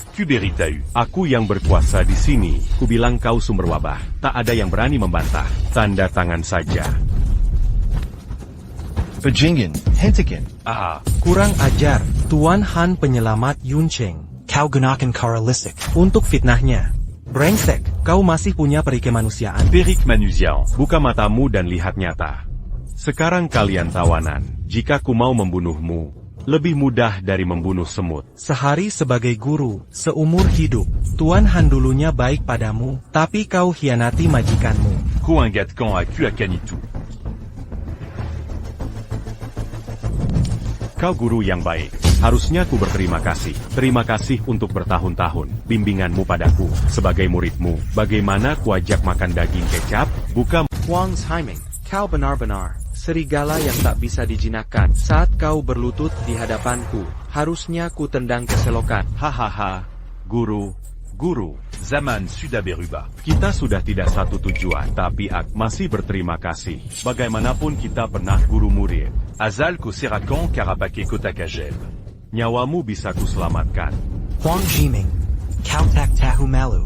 Aku yang berkuasa di sini. Kubilang kau sumber wabah. Tak ada yang berani membantah. Tanda tangan saja. Bajingin, hentikan. Aha. Kurang ajar, Tuan Han penyelamat Yuncheng. Kau gunakan cara lisik. Untuk fitnahnya. Brengsek, kau masih punya peri kemanusiaan. Perik manusia, buka matamu dan lihat nyata. Sekarang kalian tawanan. Jika ku mau membunuhmu, lebih mudah dari membunuh semut. Sehari sebagai guru, seumur hidup. Tuan Han dulunya baik padamu, tapi kau hianati majikanmu. Kau guru yang baik. Harusnya ku berterima kasih. Terima kasih untuk bertahun-tahun bimbinganmu padaku. Sebagai muridmu, bagaimana ku ajak makan daging kecap? Buka Huang's Haiming, kau benar-benar serigala yang tak bisa dijinakkan. Saat kau berlutut di hadapanku, harusnya ku tendang keselokan. Hahaha, guru, zaman sudah berubah. Kita sudah tidak satu tujuan, tapi aku masih berterima kasih. Bagaimanapun kita pernah guru murid. Azal ku serakan karabake kota kajeb. Nyawamu bisa ku selamatkan. Huang Jiming. Kau tak tahu malu.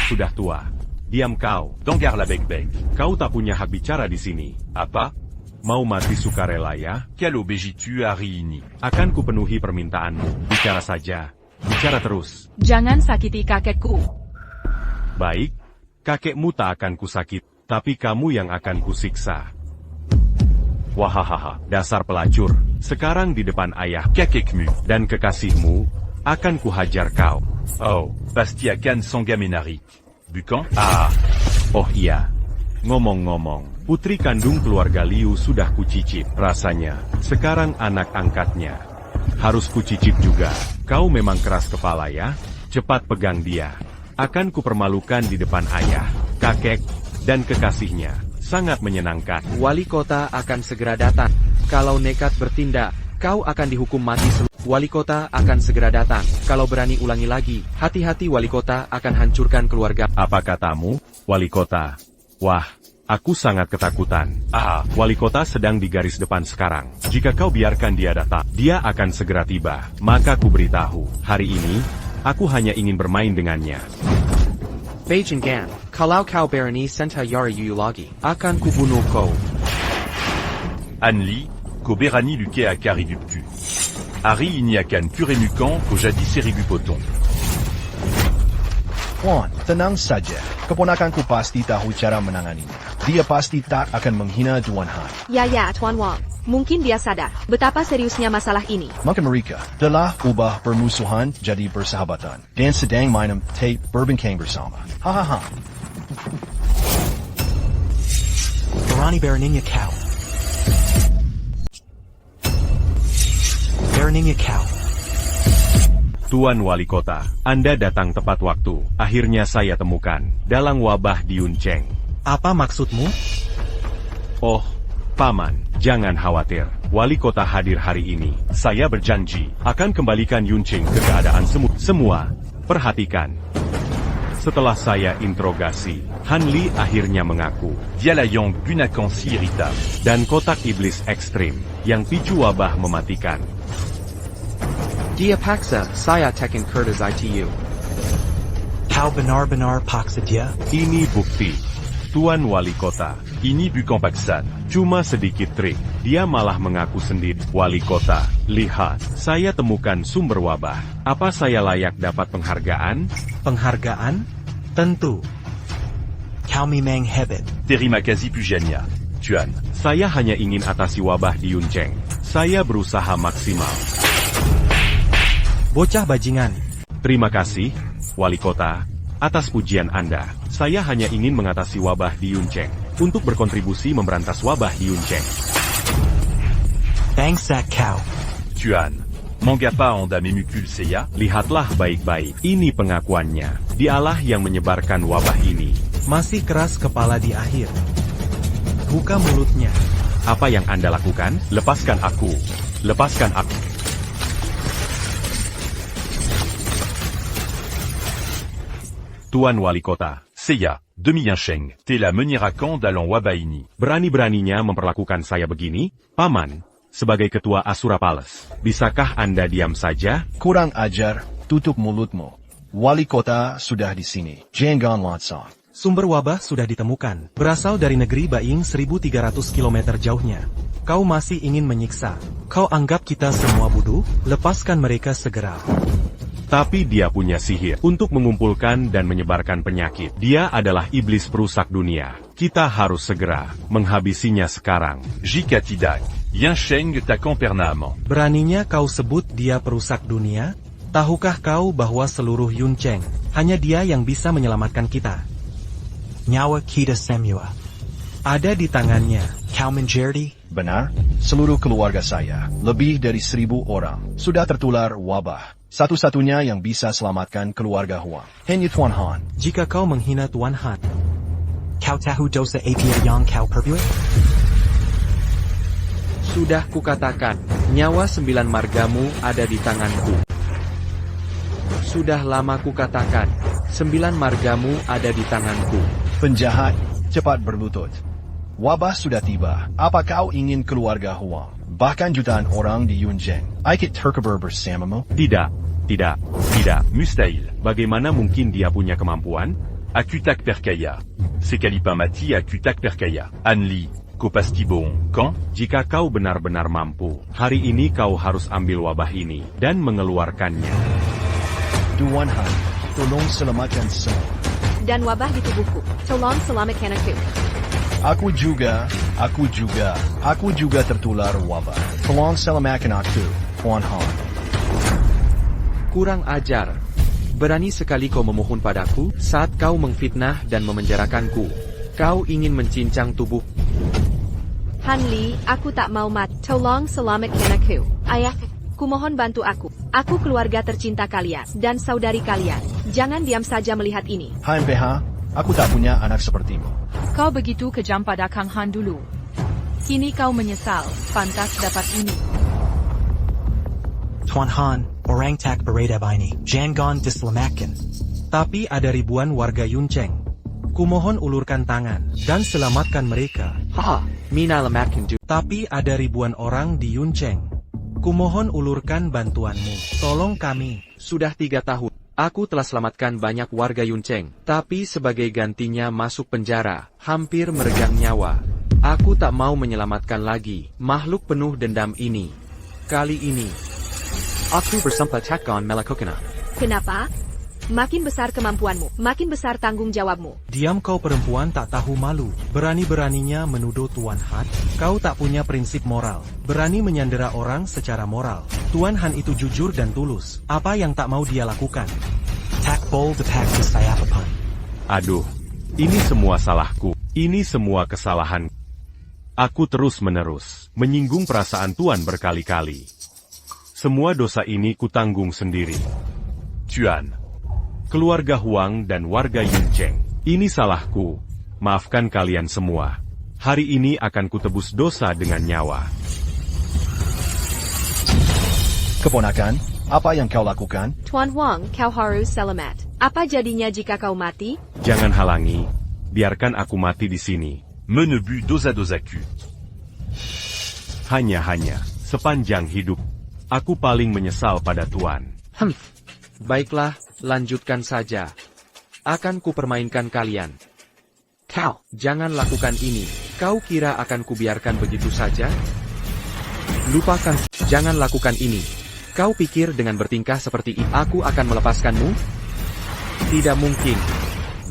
Sudah tua. Diam kau. Donggar la beg-beg. Kau tak punya hak bicara di sini. Apa? Mau mati sukarela ya? Kalau begitu hari ini. Akan kupenuhi permintaanmu. Bicara saja. Bicara terus. Jangan sakiti kakekku. Baik. Kakekmu tak akan kusakit. Tapi kamu yang akan kusiksa. Wahahaha, dasar pelacur. Sekarang di depan ayah, kakekmu, dan kekasihmu, akan kuhajar kau. Oh, pasti akan songamenari. Bukan? Ah, oh iya. Ngomong-ngomong, putri kandung keluarga Liu sudah kucicip. Rasanya, sekarang anak angkatnya. Harus kucicip juga. Kau memang keras kepala ya? Cepat pegang dia. Akan kupermalukan di depan ayah, kakek, dan kekasihnya. Sangat menyenangkan. Wali kota akan segera datang. Kalau nekat bertindak, kau akan dihukum mati. Wali kota akan segera datang. Kalau berani ulangi lagi, hati-hati wali kota akan hancurkan keluarga. Apa katamu, wali kota? Wah, aku sangat ketakutan. Ah, wali kota sedang di garis depan sekarang. Jika kau biarkan dia datang, dia akan segera tiba. Maka ku beritahu, hari ini, aku hanya ingin bermain dengannya. Beijing Gan, kalau kau berani sentuh Yara Yu lagi, akan kubunuh kau. Anli, ko berani luke akari duptu. Ari ini akan puremukan ko jadis eribupoton. Tuan, tenang saja. Keponakanku pasti tahu cara menanganinya. Dia pasti tak akan menghina Tuan Han. Ya, Tuan Wang. Mungkin dia sadar betapa seriusnya masalah ini. Maka mereka telah ubah permusuhan jadi persahabatan. Dan sedang minum teh berbincang bersama. Hahaha. Berani beraninya kau. Beraninya kau. Tuan Wali Kota, Anda datang tepat waktu. Akhirnya saya temukan dalang wabah di Yuncheng. Apa maksudmu? Oh, Paman, jangan khawatir. Wali kota hadir hari ini. Saya berjanji akan kembalikan Yuncheng ke keadaan semula. Semua, perhatikan. Setelah saya interogasi, Han Li akhirnya mengaku. Dialayang gunakan si irritable. Dan kotak iblis ekstrim, yang picu wabah mematikan. Dia paksa saya tekan kertas ITU. Kau benar-benar paksa dia? Ini bukti. Tuan Wali Kota. Ini bukan paksaan. Cuma sedikit trik. Dia malah mengaku sendiri. Wali Kota, lihat. Saya temukan sumber wabah. Apa saya layak dapat penghargaan? Penghargaan? Tentu. Kau memang hebat. Terima kasih Pujania. Tuan. Saya hanya ingin atasi wabah di Yuncheng. Saya berusaha maksimal. Bocah bajingan. Terima kasih, Wali Kota, atas pujian Anda. Saya hanya ingin mengatasi wabah di Yuncheng. Untuk berkontribusi memberantas wabah di Yuncheng. Bangsa kau. Tuan. Mengapa Anda memukul saya? Lihatlah baik-baik. Ini pengakuannya. Dialah yang menyebarkan wabah ini. Masih keras kepala di akhir. Buka mulutnya. Apa yang Anda lakukan? Lepaskan aku. Lepaskan aku. Tuan Wali Kota. Saya, Demi Yuncheng, telah menyerahkan dalam wabah ini. Berani-beraninya memperlakukan saya begini? Paman, sebagai ketua Asura Palace, bisakah Anda diam saja? Kurang ajar, tutup mulutmu. Wali Kota sudah di sini. Jangan loncat. Sumber wabah sudah ditemukan. Berasal dari negeri Baing 1300 km jauhnya. Kau masih ingin menyiksa. Kau anggap kita semua bodoh? Lepaskan mereka segera. Tapi dia punya sihir untuk mengumpulkan dan menyebarkan penyakit. Dia adalah iblis perusak dunia. Kita harus segera menghabisinya sekarang. Jika tidak, Yuncheng takkan pernah aman. Beraninya kau sebut dia perusak dunia? Tahukah kau bahwa seluruh Yuncheng, hanya dia yang bisa menyelamatkan kita? Nyawa kita semua ada di tangannya. Kau menjadi? Benar, seluruh keluarga saya, lebih dari 1000 orang, sudah tertular wabah. Satu-satunya yang bisa selamatkan keluarga Huang, hanya Tuan Han. Jika kau menghina Tuan Han, kau tahu dosa apa yang kau perbuat? Sudah kukatakan, nyawa 9 margamu ada di tanganku. Sudah lama kukatakan, 9 margamu ada di tanganku. Penjahat, cepat berlutut. Wabah sudah tiba. Apa kau ingin keluarga Huang, bahkan jutaan orang di Yuncheng, ikut terkubur bersamamu? Tidak. Mustahil. Bagaimana mungkin dia punya kemampuan? Aku tak percaya. Sekalipun mati aku tak percaya. Han Li, kau pasti bohong, kan? Jika kau benar-benar mampu, hari ini kau harus ambil wabah ini dan mengeluarkannya. Tuan Han, tolong selamatkan semua. Dan wabah di tubuhku. Tolong selamatkan aku. Aku juga tertular wabah. Tolong selamatkan aku, Tuan Han. Kurang ajar. Berani sekali kau memohon padaku saat kau memfitnah dan memenjarakanku. Kau ingin mencincang tubuh. Han Li, aku tak mau mati. Tolong selamatkan aku. Ayah, kumohon bantu aku. Aku keluarga tercinta kalian dan saudari kalian. Jangan diam saja melihat ini. Han PH, aku tak punya anak sepertimu. Kau begitu kejam pada Kang Han dulu. Kini kau menyesal, pantas dapat ini. Tuan Han, orang tak beredab ini. Jangan diselamatkan. Tapi ada ribuan warga Yuncheng. Kumohon ulurkan tangan dan selamatkan mereka. Mina lamatkan juga. Tapi ada ribuan orang di Yuncheng. Kumohon ulurkan bantuanmu. Tolong kami. Sudah 3 tahun. Aku telah selamatkan banyak warga Yuncheng. Tapi sebagai gantinya masuk penjara, hampir meregang nyawa. Aku tak mau menyelamatkan lagi makhluk penuh dendam ini. Kali ini, aku bersempatakkan melakukannya. Kenapa? Makin besar kemampuanmu, makin besar tanggung jawabmu. Diam kau perempuan tak tahu malu. Berani-beraninya menuduh Tuan Han. Kau tak punya prinsip moral. Berani menyandera orang secara moral. Tuan Han itu jujur dan tulus. Apa yang tak mau dia lakukan? Tak boleh dipaksa saya apapun. Aduh, ini semua salahku. Ini semua kesalahan. Aku terus-menerus menyinggung perasaan Tuan berkali-kali. Semua dosa ini kutanggung sendiri. Tuan. Keluarga Huang dan warga Yuncheng. Ini salahku. Maafkan kalian semua. Hari ini akan kutebus dosa dengan nyawa. Keponakan, apa yang kau lakukan? Tuan Huang, kau harus selamat. Apa jadinya jika kau mati? Jangan halangi. Biarkan aku mati di sini. Menebu dosa-dosaku. Hanya sepanjang hidup. Aku paling menyesal pada Tuan. Baiklah, lanjutkan saja. Akan kupermainkan kalian. Kau, jangan lakukan ini. Kau kira akan kubiarkan begitu saja? Lupakan, jangan lakukan ini. Kau pikir dengan bertingkah seperti ini, aku akan melepaskanmu? Tidak mungkin.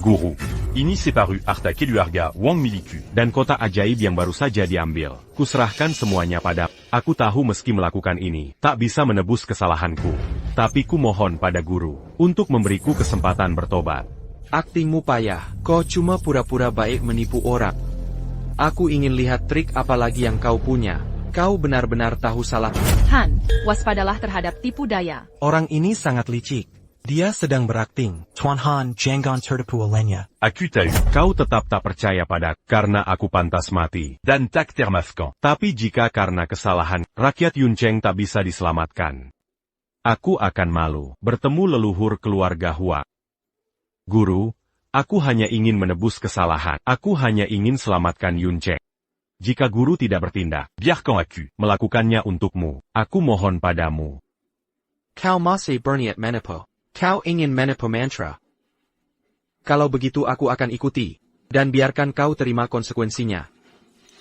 Guru. Ini separu harta keluarga Wang Miliku. Dan kotak ajaib yang baru saja diambil. Kuserahkan semuanya pada. Aku tahu meski melakukan ini, tak bisa menebus kesalahanku. Tapi ku mohon pada guru, untuk memberiku kesempatan bertobat. Aktingmu payah, kau cuma pura-pura baik menipu orang. Aku ingin lihat trik apa lagi yang kau punya. Kau benar-benar tahu salah. Han, waspadalah terhadap tipu daya. Orang ini sangat licik. Dia sedang berakting. Tuan Han, Jangan tertipu olehnya. Aku tahu. Kau tetap tak percaya pada, karena aku pantas mati. Dan tak termaafkan. Tapi jika karena kesalahan, rakyat Yuncheng tak bisa diselamatkan. Aku akan malu, bertemu leluhur keluarga Hua. Guru, aku hanya ingin menebus kesalahan. Aku hanya ingin selamatkan Yuncheng. Jika guru tidak bertindak, biarkan aku melakukannya untukmu. Aku mohon padamu. Kau masih berniat menipu. Kau ingin menipu mantra. Kalau begitu aku akan ikuti, dan biarkan kau terima konsekuensinya.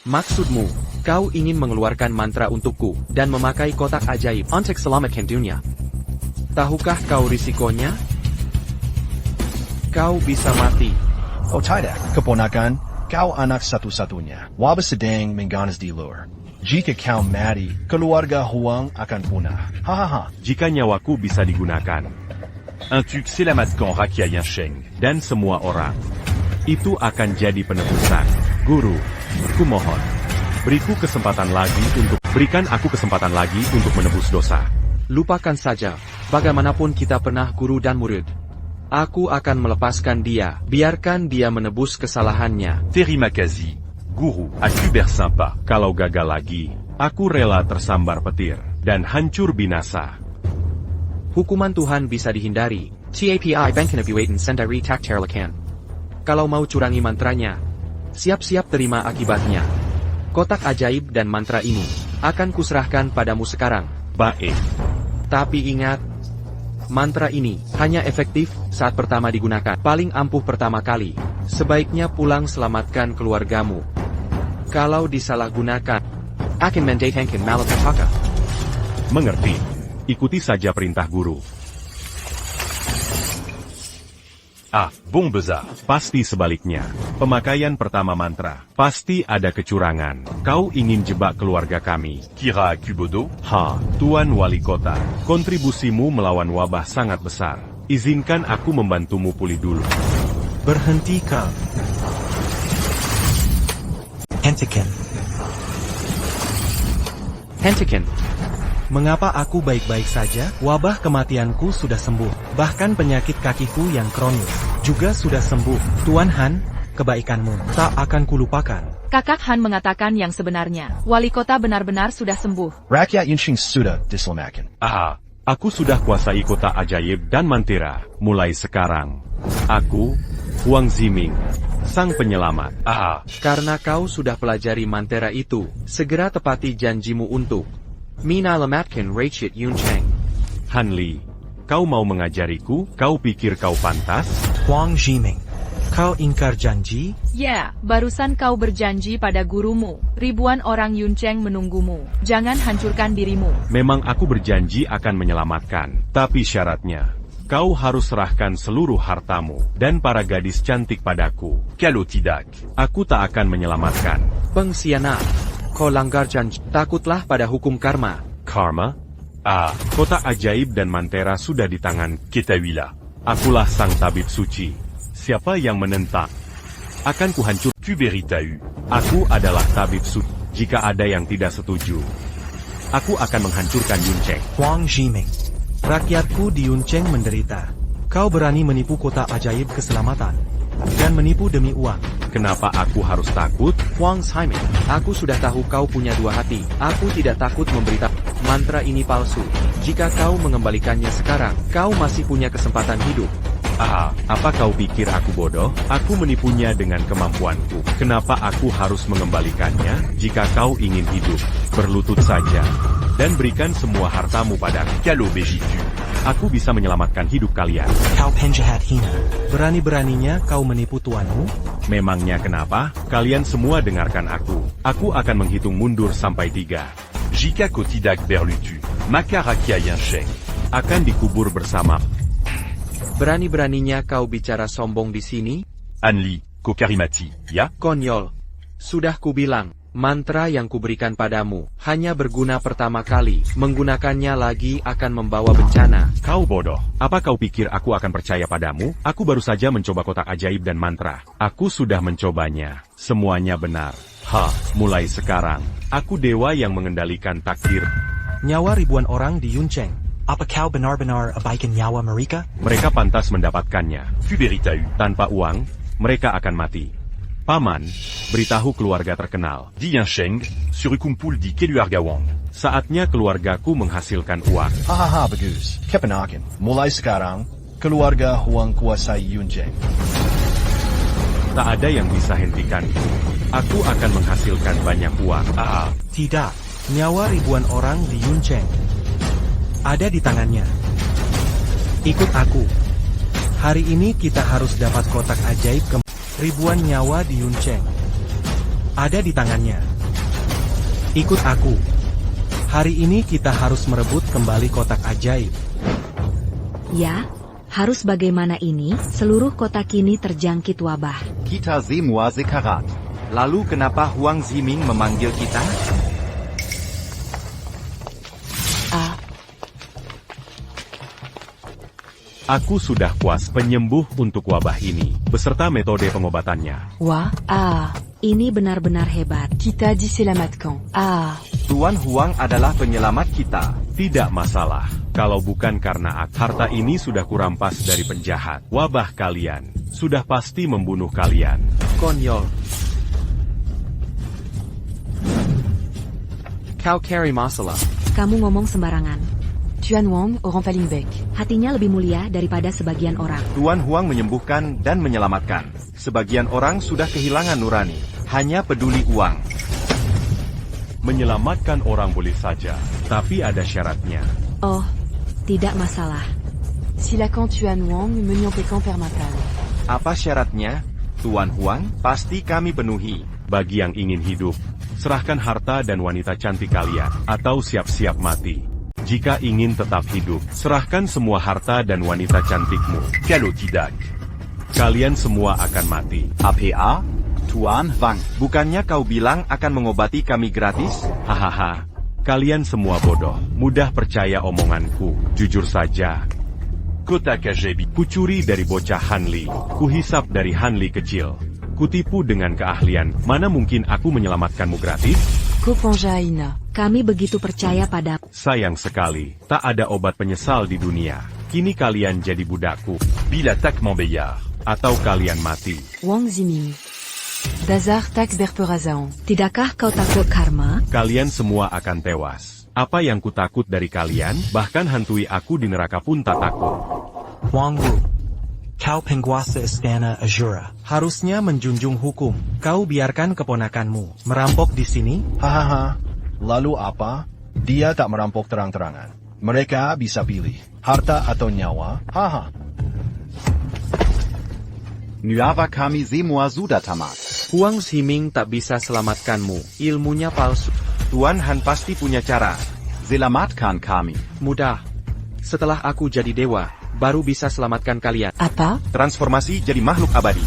Maksudmu, kau ingin mengeluarkan mantra untukku, dan memakai kotak ajaib untuk selamatkan dunia. Tahukah kau risikonya? Kau bisa mati. Oh tidak, keponakan, kau anak satu-satunya. Wabah sedang mengganas di luar. Jika kau mati, keluarga Huang akan punah. Hahaha. Jika nyawaku bisa digunakan, untuk selamatkan rakyat Yuncheng. Dan semua orang, itu akan jadi penebusan. Guru, kumohon, berikan aku kesempatan lagi untuk menebus dosa. Lupakan saja, bagaimanapun kita pernah guru dan murid. Aku akan melepaskan dia, biarkan dia menebus kesalahannya. Terima kasih, Guru, aku bersama. Kalau gagal lagi, aku rela tersambar petir, dan hancur binasa. Hukuman Tuhan bisa dihindari. TAPI Bankan Abuatan Sendiri Tak Terlakan. Kalau mau curangi mantranya, siap-siap terima akibatnya. Kotak ajaib dan mantra ini akan kuserahkan padamu sekarang. Baik. Tapi ingat, mantra ini hanya efektif saat pertama digunakan. Paling ampuh pertama kali. Sebaiknya pulang selamatkan keluargamu. Kalau disalahgunakan, akan mendatangkan malapetaka. Mengerti. Ikuti saja perintah guru. Bon besar. Pasti sebaliknya. Pemakaian pertama mantra. Pasti ada kecurangan. Kau ingin jebak keluarga kami. Kira aku bodoh? Tuan Wali Kota. Kontribusimu melawan wabah sangat besar. Izinkan aku membantumu pulih dulu. Berhenti kau. Hentikan. Mengapa aku baik-baik saja? Wabah kematianku sudah sembuh. Bahkan penyakit kakiku yang kronis juga sudah sembuh. Tuan Han, kebaikanmu tak akan kulupakan. Kakak Han mengatakan yang sebenarnya. Wali kota benar-benar sudah sembuh. Rakyat Yuncheng sudah diselamatkan. Aku sudah kuasai kota ajaib dan mantira. Mulai sekarang, aku, Huang Ziming, sang penyelamat. Karena kau sudah pelajari mantra itu, segera tepati janjimu untuk menyelamatkan rakyat Yuncheng. Han Li, kau mau mengajariku? Kau pikir kau pantas? Huang Ziming, kau ingkar janji? Ya, barusan kau berjanji pada gurumu. Ribuan orang Yuncheng menunggumu. Jangan hancurkan dirimu. Memang aku berjanji akan menyelamatkan. Tapi syaratnya, kau harus serahkan seluruh hartamu dan para gadis cantik padaku. Kalau tidak, aku tak akan menyelamatkan. Pengkhianat. Kau langgar janji. Takutlah pada hukum karma. Karma? Kotak ajaib dan mantera sudah di tangan. Ketahuilah. Akulah sang tabib suci. Siapa yang menentang, akan kuhancur. Tu beritahu. Aku adalah tabib suci. Jika ada yang tidak setuju, aku akan menghancurkan Yuncheng. Huang Ziming, rakyatku di Yuncheng menderita. Kau berani menipu kotak ajaib keselamatan dan menipu demi uang. Kenapa aku harus takut? Huang Ziming, aku sudah tahu kau punya dua hati. Aku tidak takut memberitahu mantra ini palsu. Jika kau mengembalikannya sekarang, kau masih punya kesempatan hidup. Apa kau pikir aku bodoh? Aku menipunya dengan kemampuanku. Kenapa aku harus mengembalikannya? Jika kau ingin hidup, berlutut saja. Dan berikan semua hartamu padaku. Calo begitu. Aku bisa menyelamatkan hidup kalian. Kau penjahat hina. Berani-beraninya kau menipu tuanmu? Memangnya kenapa? Kalian semua dengarkan aku. Aku akan menghitung mundur sampai 3. Jika kau tidak berlutu, maka rakyat yang sheng. Akan dikubur bersama. Berani-beraninya kau bicara sombong di sini? Anli, kau karimati, ya? Konyol. Sudah kubilang. Mantra yang kuberikan padamu hanya berguna pertama kali. Menggunakannya lagi akan membawa bencana. Kau bodoh. Apa kau pikir aku akan percaya padamu? Aku baru saja mencoba kotak ajaib dan mantra. Aku sudah mencobanya. Semuanya benar. Mulai sekarang, aku dewa yang mengendalikan takdir. Nyawa ribuan orang di Yuncheng. Apa kau benar-benar abaikan nyawa mereka? Mereka pantas mendapatkannya. Fuberitau. Tanpa uang, mereka akan mati. Paman, beritahu keluarga terkenal. Di yang sheng, surukumpul di Keluargawang. Saatnya keluargaku menghasilkan uang. Bagus. Kepenakan. Mulai sekarang, keluarga Huang kuasai Yuncheng. Tak ada yang bisa hentikanku. Aku akan menghasilkan banyak uang. Tidak. Nyawa ribuan orang di Yuncheng ada di tangannya. Ikut aku. Hari ini kita harus dapat kotak ajaib ribuan nyawa di Yuncheng ada di tangannya. Ikut aku. Hari ini kita harus merebut kembali kotak ajaib. Ya, harus bagaimana ini? Seluruh kota kini terjangkit wabah. Kita semua sekarat. Lalu kenapa Huang Ziming memanggil kita? Aku sudah puas penyembuh untuk wabah ini, beserta metode pengobatannya. Wah, Ini benar-benar hebat. kita diselamatkan. Tuan Huang adalah penyelamat kita. Tidak masalah. Kalau bukan karena harta ini sudah kurampas dari penjahat. Wabah kalian sudah pasti membunuh kalian. Konyol. Kau carry masalah. Kamu ngomong sembarangan. Tuan Wang, orang paling baik. Hatinya lebih mulia daripada sebagian orang. Tuan Huang menyembuhkan dan menyelamatkan. Sebagian orang sudah kehilangan nurani. Hanya peduli uang. Menyelamatkan orang boleh saja, tapi ada syaratnya. Oh, tidak masalah. Silakan Tuan Wang menyampaikan permintaan. Apa syaratnya? Tuan Huang, pasti kami penuhi. Bagi yang ingin hidup, serahkan harta dan wanita cantik kalian, atau siap-siap mati. Jika ingin tetap hidup, serahkan semua harta dan wanita cantikmu. Kalau tidak, Kalian semua akan mati. APA, Tuan Wang. Bukannya kau bilang akan mengobati kami gratis? Hahaha. Kalian semua bodoh. Mudah percaya omonganku. Jujur saja. kotak ajaib. Kucuri dari bocah Hanli. Kuhisap dari Hanli kecil. Kutipu dengan keahlian. Mana mungkin aku menyelamatkanmu gratis? Kopanjaina. Kami begitu percaya pada... Sayang sekali, tak ada obat penyesal di dunia. Kini kalian jadi budakku. Bila tak membayar. Atau kalian mati. Wang Ziming. Dazar tak berperasaan. Tidakkah kau takut karma? Kalian semua akan tewas. Apa yang kutakut dari kalian, bahkan hantui aku di neraka pun tak takut. Wang Wu. Kau penguasa istana Azura. Harusnya menjunjung hukum. Kau biarkan keponakanmu merampok di sini? Lalu apa? Dia tak merampok terang-terangan. Mereka bisa pilih harta atau nyawa. Nuava kami semua sudah tamat. Huang Ziming tak bisa selamatkanmu. Ilmunya palsu. Tuan Han pasti punya cara. Selamatkan kami. Mudah. Setelah aku jadi dewa, baru bisa selamatkan kalian. Apa? Transformasi jadi makhluk abadi.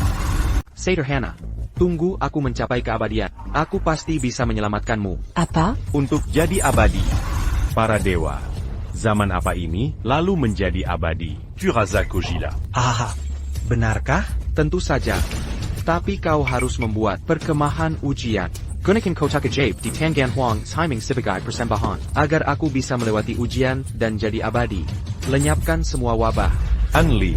Sederhana. Tunggu aku mencapai keabadian. Aku pasti bisa menyelamatkanmu. Apa? Untuk jadi abadi. Para dewa. Zaman apa ini, lalu menjadi abadi. Purasa Kojila. Benarkah? Tentu saja. Tapi kau harus membuat perkemahan ujian. Gunakan kotak ajaib di Tiangan Huang timing sebagai persembahan. Agar aku bisa melewati ujian dan jadi abadi. Lenyapkan semua wabah. Hanli.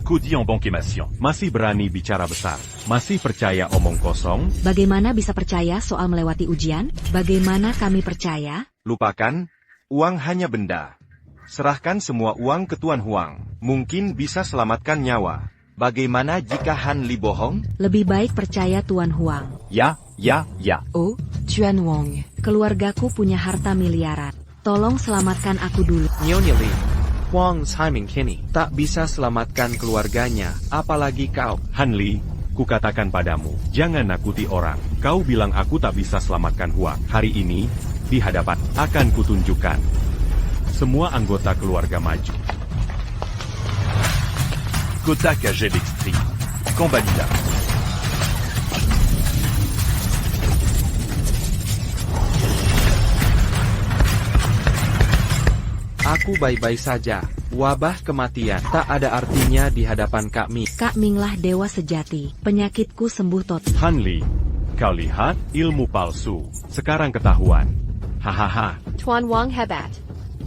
Kodi en banquemation. Masih berani bicara besar. Masih percaya omong kosong? Bagaimana bisa percaya soal melewati ujian? Bagaimana kami percaya? Lupakan, uang hanya benda. Serahkan semua uang ke Tuan Huang. Mungkin bisa selamatkan nyawa. Bagaimana jika Han Li bohong? Lebih baik percaya Tuan Huang. Ya, ya, ya. Oh, Tuan Wang. Keluargaku punya harta miliaran. Tolong selamatkan aku dulu. Nyonya Li, Huang Haiming kini tak bisa selamatkan keluarganya, apalagi kau. Han Li, kukatakan padamu, jangan nakuti orang. Kau bilang aku tak bisa selamatkan Huang. Hari ini, di hadapan, akan kutunjukkan. Semua anggota keluarga maju. Kotak à jet d'extrême. Combalida. Aku baik-baik saja. Wabah kematian tak ada artinya di hadapan Kak Mi. Kak Minglah dewa sejati. Penyakitku sembuh total. Han Li, kau lihat ilmu palsu. Sekarang ketahuan. Hahaha. Tuan Wang hebat.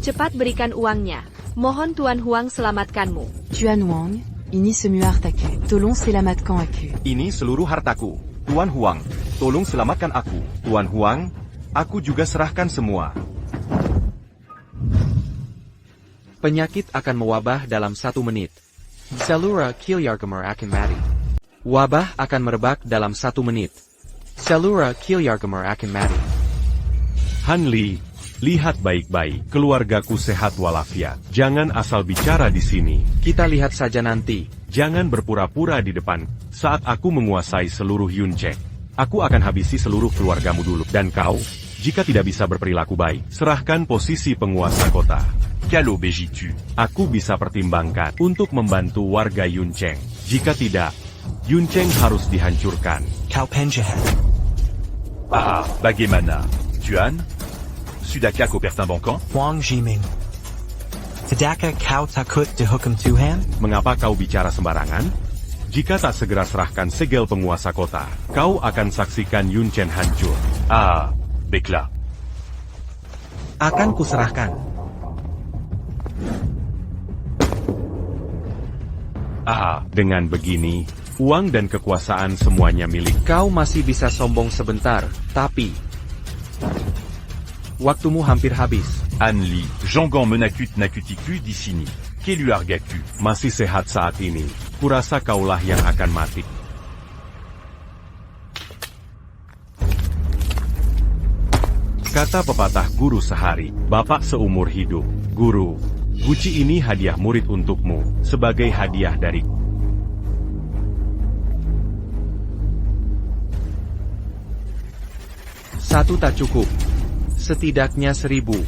Cepat berikan uangnya. Mohon Tuan Huang selamatkanmu. Tuan Wang, ini semua hartaku. Tolong selamatkan aku. Ini seluruh hartaku. Tuan Huang, tolong selamatkan aku. Tuan Huang, aku juga serahkan semua. Penyakit akan mewabah dalam 1 menit. Selura Kilyargamer akan mati. Wabah akan merebak dalam 1 menit. Selura Kilyargamer akan mati. Han Li, lihat baik-baik. Keluargaku sehat walafiat. Jangan asal bicara di sini. Kita lihat saja nanti. Jangan berpura-pura di depan. Saat aku menguasai seluruh Yuncheng, aku akan habisi seluruh keluargamu dulu. Dan kau, jika tidak bisa berperilaku baik, serahkan posisi penguasa kota. Calo Bejitu. Aku bisa pertimbangkan untuk membantu warga Yuncheng. Jika tidak, Yuncheng harus dihancurkan. Kau penjahat. Ah, bagaimana? Tuan? Sudahkah kau pertimbangkan? Huang Jiming. Tidakkah kau takut dihukum Tuhan? Mengapa kau bicara sembarangan? Jika tak segera serahkan segel penguasa kota, kau akan saksikan Yuncheng hancur. Ah, baiklah. Akan kuserahkan. Dengan begini, uang dan kekuasaan semuanya milik. Kau masih bisa sombong sebentar, tapi waktumu hampir habis. Han Li, Jongan menakut nakutiku di sini. Keluargaku. Masih sehat saat ini. Kurasa kaulah yang akan mati. Kata pepatah guru sehari, bapak seumur hidup. Guru, guci ini hadiah murid untukmu, sebagai hadiah dari. Satu tak cukup. Setidaknya 1000.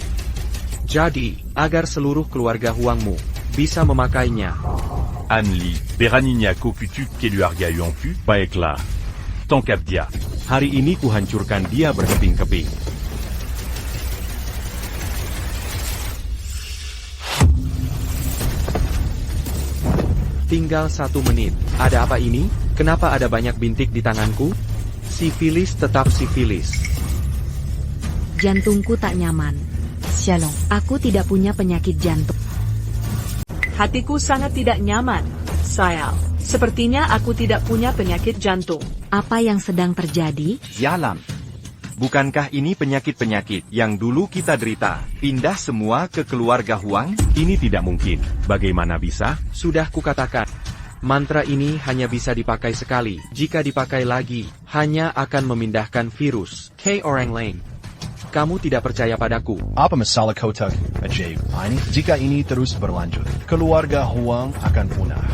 Jadi, agar seluruh keluarga Huangmu bisa memakainya. Han Li, beraninya kau kutuk keluarga Yuanku? Baiklah, Tangkap dia. hari ini kuhancurkan dia berkeping-keping. Tinggal 1 menit. Ada apa ini? Kenapa ada banyak bintik di tanganku? Sifilis tetap sifilis. Jantungku tak nyaman. Sialong. Aku tidak punya penyakit jantung. Hatiku sangat tidak nyaman. Sayang, sepertinya aku tidak punya penyakit jantung. Apa yang sedang terjadi? Sialan. Bukankah ini penyakit-penyakit yang dulu kita derita? Pindah semua ke keluarga Huang? Ini tidak mungkin. Bagaimana bisa? Sudah kukatakan. Mantra ini hanya bisa dipakai sekali. Jika dipakai lagi, hanya akan memindahkan virus ke orang lain. Kamu tidak percaya padaku. Apa masalah kotak ajaib ini? Jika ini terus berlanjut, keluarga Huang akan punah.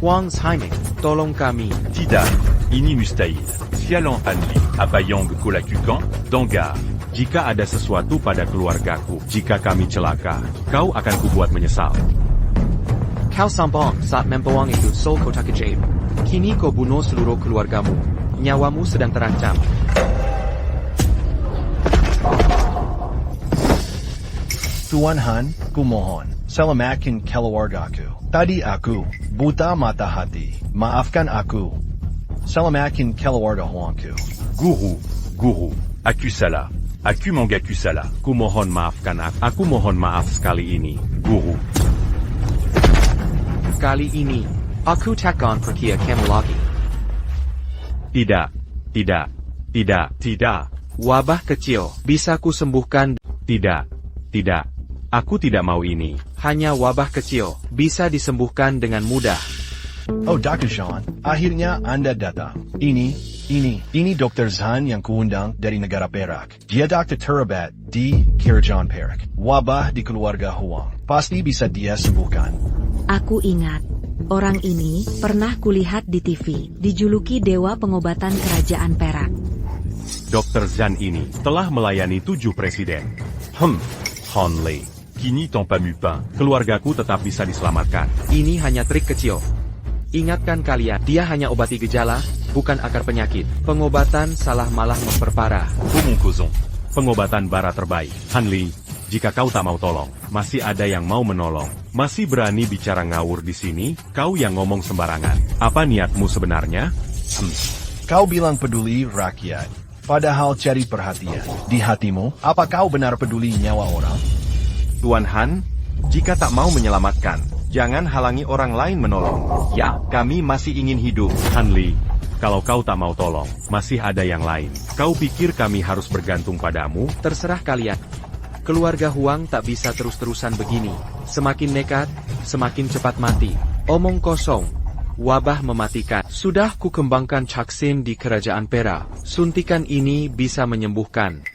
Huang Haiming, tolong kami. Tidak, ini mustahil. Sialan Han Li, Abayong Kolakukan, Dangar. Jika ada sesuatu pada keluargaku, jika kami celaka, kau akan kubuat menyesal. Kau sombong saat membawa itu Soul Kotak Ajaib. Kini kau bunuh seluruh keluargamu. Nyawamu sedang terancam. Tuan Han, kumohon, selamatkan keluargaku. Tadi aku buta mata hati. Maafkan aku. Selamatkan keluarga Huangku. Guru, aku salah. Aku mengaku salah. Kumohon maafkan aku. Aku mohon maaf sekali ini, Guru. Kali ini, aku takkan percaya kamu lagi. Tidak. Wabah kecil, bisa ku sembuhkan. Tidak. Aku tidak mau ini. Hanya wabah kecil, bisa disembuhkan dengan mudah. Oh, Dr. Jean, akhirnya Anda datang. Ini Dr. Zhan yang kuundang dari negara Perak. Dia dokter terhebat di Kerajaan Perak. Wabah di keluarga Huang. Pasti bisa dia sembuhkan. Aku ingat. Orang ini pernah kulihat di TV, dijuluki Dewa Pengobatan Kerajaan Perak. Dr. Zhan ini telah melayani 7 presiden. Han Lei. Kini Tampa Mupin. Keluargaku tetap bisa diselamatkan. Ini hanya trik kecil. Ingatkan kalian, dia hanya obati gejala, bukan akar penyakit. Pengobatan salah malah memperparah. Comment causons? Pengobatan bara terbaik. Hanli, jika kau tak mau tolong, masih ada yang mau menolong. Masih berani bicara ngawur di sini? Kau yang ngomong sembarangan. Apa niatmu sebenarnya? Kau bilang peduli rakyat. Padahal cari perhatian. Di hatimu, apa kau benar peduli nyawa orang? Tuan Han, jika tak mau menyelamatkan, jangan halangi orang lain menolong. Ya, kami masih ingin hidup. Hanli, kalau kau tak mau tolong, masih ada yang lain. Kau pikir kami harus bergantung padamu? Terserah kalian. Keluarga Huang tak bisa terus-terusan begini. Semakin nekat, semakin cepat mati. Omong kosong. Wabah mematikan. Sudah ku kembangkan vaksin di Kerajaan Perak. Suntikan ini bisa menyembuhkan.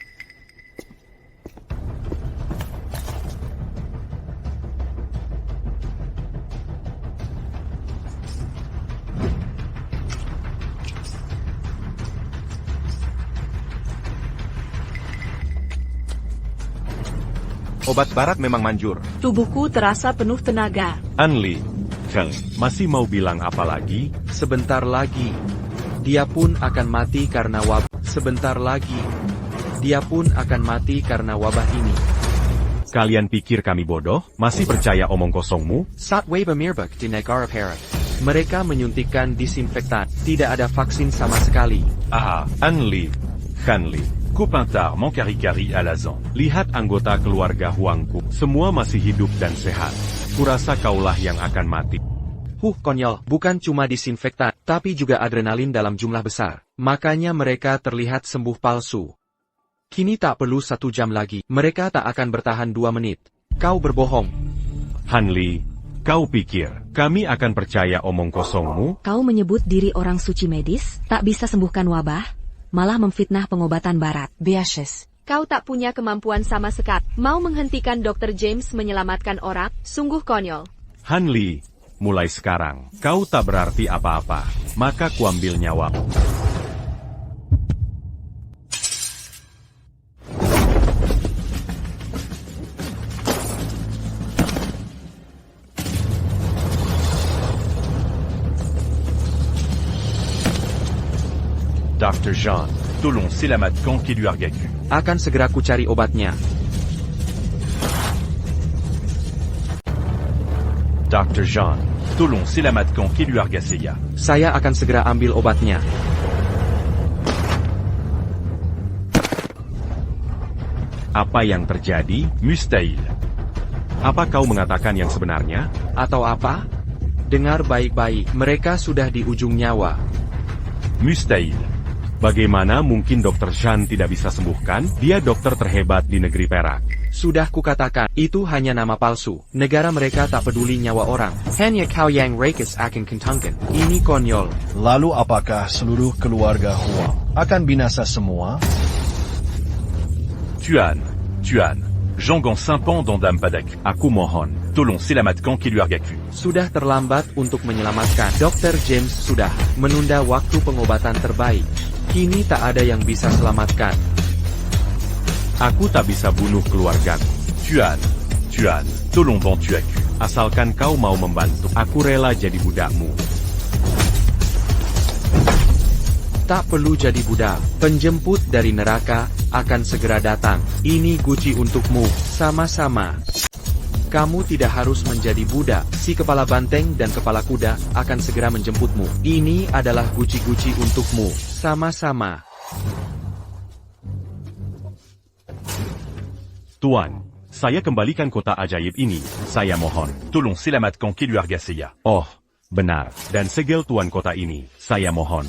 Obat barat memang manjur. Tubuhku terasa penuh tenaga. Hanli, masih mau bilang apa lagi? Sebentar lagi. Dia pun akan mati karena wabah. Sebentar lagi. Dia pun akan mati karena wabah ini. Kalian pikir kami bodoh? Masih percaya omong kosongmu? Satwe Bamirbak di negara Perak. Mereka menyuntikkan disinfektan. Tidak ada vaksin sama sekali. Hanli. Copintard Mankari-Kari Alazan. Lihat anggota keluarga Huangku. Semua masih hidup dan sehat. Kurasa kaulah yang akan mati. Konyol, bukan cuma disinfektan, tapi juga adrenalin dalam jumlah besar. Makanya mereka terlihat sembuh palsu. Kini tak perlu 1 jam lagi. Mereka tak akan bertahan 2 menit. Kau berbohong. Hanli, kau pikir kami akan percaya omong kosongmu? Kau menyebut diri orang suci medis, tak bisa sembuhkan wabah, malah memfitnah pengobatan barat. BHS. Kau tak punya kemampuan sama sekali. Mau menghentikan Dr. James menyelamatkan orang? Sungguh konyol. Hanli, mulai sekarang, kau tak berarti apa-apa. Maka kuambil nyawamu. Dr. Jean, tolong selamatkan Keluargaku. Akan segera ku cari obatnya. Dr. Jean, tolong selamatkan Keluarga saya. Saya akan segera ambil obatnya. Apa yang terjadi? Mustahil. Apa kau mengatakan yang sebenarnya? Atau apa? Dengar baik-baik, mereka sudah di ujung nyawa. Mustahil. Bagaimana mungkin Dr. Jean tidak bisa sembuhkan? Dia dokter terhebat di negeri Perak. Sudah kukatakan, itu hanya nama palsu. Negara mereka tak peduli nyawa orang. Hanya kau yang rakus akan kentangkan. Ini konyol. Lalu apakah seluruh keluarga Huang akan binasa semua? Tuan, Jangan Simpan Dondam Padaku. Aku mohon, tolong selamatkan Keluargaku. Sudah terlambat untuk menyelamatkan. Dr. James sudah menunda waktu pengobatan terbaik. Kini tak ada yang bisa selamatkan. Aku tak bisa bunuh keluargaku. Tuan, tolong bantu aku. Asalkan kau mau membantu, aku rela jadi budakmu. Tak perlu jadi budak. Penjemput dari neraka akan segera datang. Ini guci untukmu. Sama-sama. Kamu tidak harus menjadi budak. Si kepala banteng dan kepala kuda akan segera menjemputmu. Ini adalah guci-guci untukmu. Sama-sama. Tuan, saya kembalikan kota ajaib ini. Saya mohon. Tolong selamatkan Keluarga saya. Oh, benar. Dan segel tuan kota ini. Saya mohon.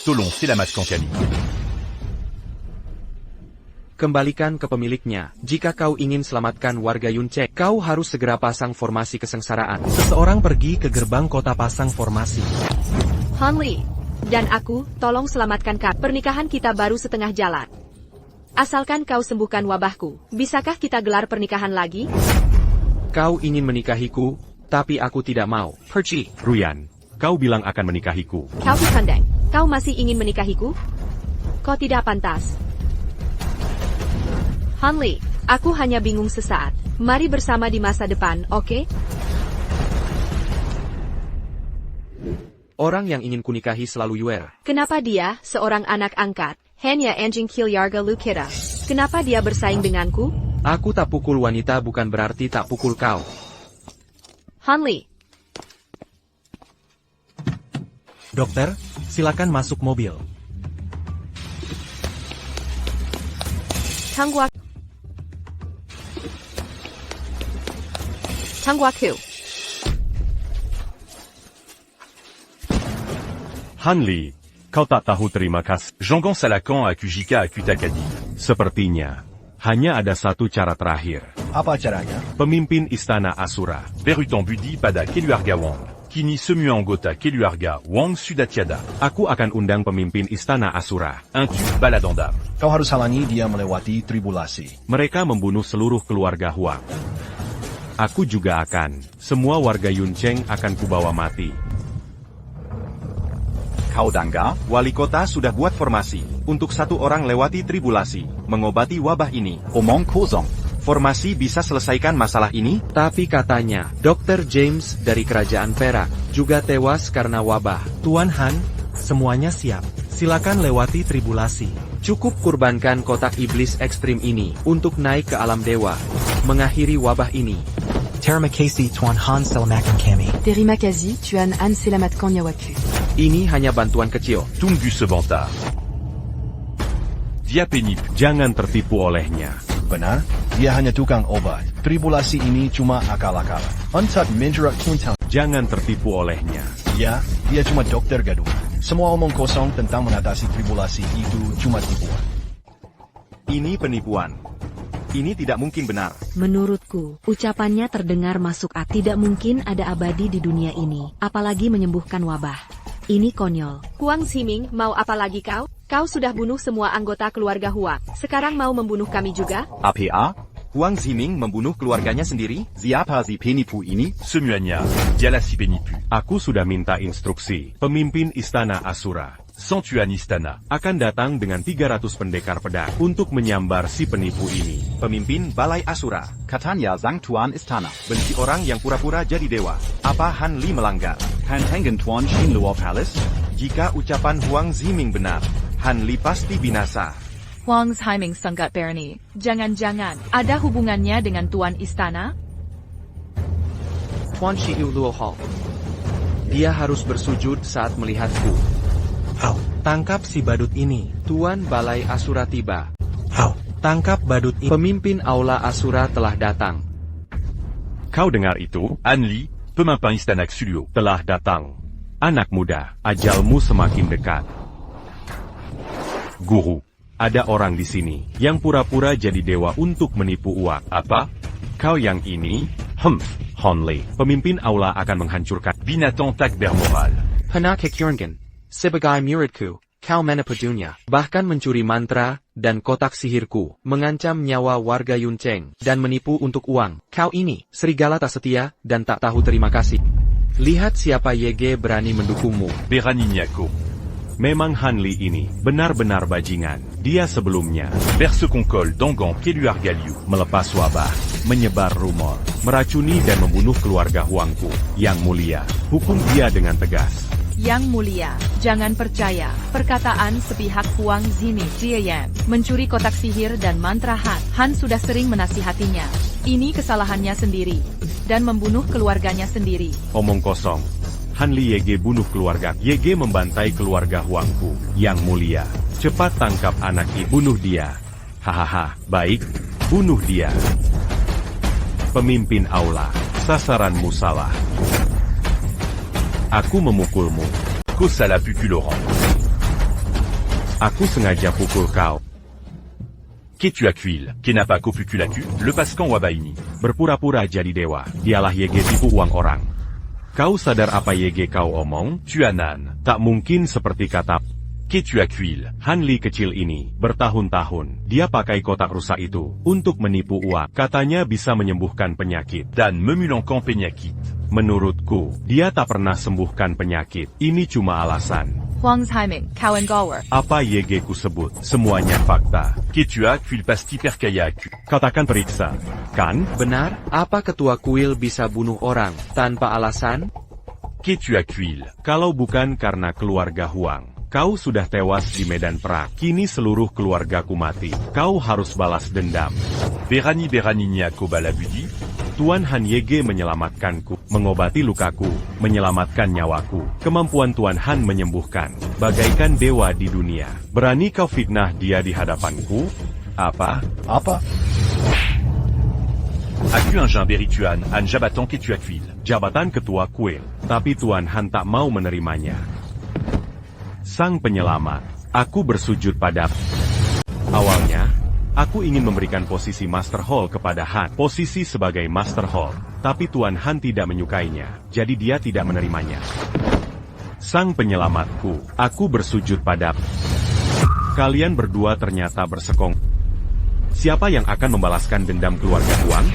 Tolong selamatkan kami. kembalikan ke pemiliknya. Jika kau ingin selamatkan warga Yuncheng, kau harus segera pasang formasi kesengsaraan. Seseorang pergi ke gerbang kota pasang formasi. Han Li dan aku, tolong selamatkan kami. Pernikahan kita baru setengah jalan. Asalkan kau sembuhkan wabahku, bisakah kita gelar pernikahan lagi? Kau ingin menikahiku, tapi aku tidak mau. Pergi. Ruyan, kau bilang akan menikahiku. Kau Kandeng, kau masih ingin menikahiku? Kau tidak pantas. Han Li, aku hanya bingung sesaat. Mari bersama di masa depan, oke? Orang yang ingin kunikahi selalu Yuer. Kenapa dia, seorang anak angkat, hanya anjing Kilyarga Lukira? Kenapa dia bersaing denganku? Aku tak pukul wanita bukan berarti tak pukul kau. Han Li. Dokter, silakan masuk mobil. Tangguaku. Han Li, kau tak tahu terima kasih. Jangan Salakan aku jika aku tak adil. Sepertinya, hanya ada satu cara terakhir. Apa caranya? Pemimpin Istana Asura. Berutan budi pada Keluarga Wang. Kini semua anggota Keluarga Wang sudah tiada. Aku akan undang pemimpin Istana Asura. Un baladondam. Kau harus halangi dia melewati tribulasi. Mereka membunuh seluruh keluarga Huang. Aku juga akan. Semua warga Yuncheng akan kubawa mati. Kau Dangga? Wali kota sudah buat formasi untuk satu orang lewati tribulasi, mengobati wabah ini. Omong kosong. Formasi bisa selesaikan masalah ini? Tapi katanya, Dr. James dari Kerajaan Perak juga tewas karena wabah. Tuan Han, semuanya siap. Silakan lewati tribulasi. Cukup kurbankan kotak iblis ekstrim ini untuk naik ke alam dewa, mengakhiri wabah ini. Terima kasih Tuan Han selamatkan kami. Terima kasih Tuan Han selamatkan nyawaku. Ini hanya bantuan kecil. Tunggu sebentar. Dia penipu. Jangan tertipu olehnya. Benar, dia hanya tukang obat. Tribulasi ini cuma akal-akalan. Untat menjerat tuntang. Jangan tertipu olehnya. Ya, dia cuma dokter gadungan. Semua omong kosong tentang mengatasi tribulasi itu cuma tipuan. Ini penipuan. Ini tidak mungkin benar. Menurutku, ucapannya terdengar masuk akal. Tidak mungkin ada abadi di dunia ini, apalagi menyembuhkan wabah. Ini konyol. Huang Ziming, mau apa lagi kau? Kau sudah bunuh semua anggota keluarga Huang. Sekarang mau membunuh kami juga? APA? Huang Ziming membunuh keluarganya sendiri? Siapa si penipu ini? Semuanya, dialah si penipu. Aku sudah minta instruksi. Pemimpin Istana Asura Santuan Istana akan datang dengan 300 pendekar pedang untuk menyambar si penipu ini. Pemimpin Balai Asura. Katanya Sang Tuan Istana. Benci orang yang pura-pura jadi dewa. Apa Han Li melanggar? Han Hengen Tuan Shinluo Palace? Jika ucapan Huang Ziming benar, Han Li pasti binasa. Huang Ziming Senggat Berni, jangan-jangan ada hubungannya dengan Tuan Istana? Tuan Shiyu Luo Hall. Dia harus bersujud saat melihatku. Tangkap si badut ini. Tuan Balai Asura tiba. Tangkap badut ini. Pemimpin Aula Asura telah datang. Kau dengar itu? Han Li, pemimpin Istana Xulio, telah datang. Anak muda, ajalmu semakin dekat. Guru, ada orang di sini yang pura-pura jadi dewa untuk menipu uang. Apa? Kau yang ini? Han Li, pemimpin Aula akan menghancurkan. Binatang tak bermoral. Hendak Kyurngan. Sebagai muridku, kau menipunya, bahkan mencuri mantra dan kotak sihirku, mengancam nyawa warga Yuncheng, dan menipu untuk uang. Kau ini, serigala tak setia, dan tak tahu terima kasih. Lihat siapa YG berani mendukungmu. Beraninya-ku. Memang Han Li ini benar-benar bajingan. Dia sebelumnya Bersekongkol dengan Keluarga Liu, melepas wabah, menyebar rumor, meracuni dan membunuh keluarga Huangku. Yang mulia, hukum dia dengan tegas. Yang mulia, jangan percaya perkataan sepihak Huang Ziming. Jiayan mencuri kotak sihir dan mantra Han. Han sudah sering menasihatinya. Ini kesalahannya sendiri. Dan membunuh keluarganya sendiri. Omong kosong. Han Li YG bunuh keluarga. YG membantai keluarga Huangku. Yang mulia, cepat tangkap anak ibu. Bunuh dia. Hahaha, baik. Bunuh dia. Pemimpin Aula, sasaranmu salah. Aku memukulmu. Kau salah pukul orang. Aku sengaja pukul kau. Ketuakuil, Kenapa Kopukulaku, lepaskan wabah ini. Berpura-pura jadi dewa, dialah YG tipu uang orang. Kau sadar apa YG kau omong? Tuanan, Tak mungkin seperti kata Ketuakuil, Hanli kecil ini, bertahun-tahun, dia pakai kotak rusak itu, untuk menipu uang. Katanya bisa menyembuhkan penyakit. Dan memulangkan penyakit. Menurutku, dia tak pernah sembuhkan penyakit. Ini cuma alasan. Huang Zhaiming, kawan Gower. Apa YG ku sebut, semuanya fakta. Ketuakuil pasti perkaya aku. Katakan periksa, kan? Benar, apa ketua kuil bisa bunuh orang tanpa alasan? Ketuakuil, Kalau bukan karena keluarga Huang, kau sudah tewas di medan perang. Kini seluruh keluargaku mati. Kau harus balas dendam. Berani-beraninya kau balabudi. Tuan Han YG menyelamatkanku, mengobati lukaku, menyelamatkan nyawaku. Kemampuan Tuan Han menyembuhkan, bagaikan dewa di dunia. Berani kau fitnah dia di hadapanku? Apa? Apa? Aku un berituan an jabatan Ketuakuil. Jabatan ketua kuil, tapi Tuan Han tak mau menerimanya. Sang penyelamat, aku bersujud pada. Awalnya, aku ingin memberikan posisi Master Hall kepada Han, posisi sebagai Master Hall, tapi Tuan Han tidak menyukainya, jadi dia tidak menerimanya. Sang penyelamatku, aku bersujud pada. Kalian berdua ternyata bersekong. Siapa yang akan membalaskan dendam keluarga Huang?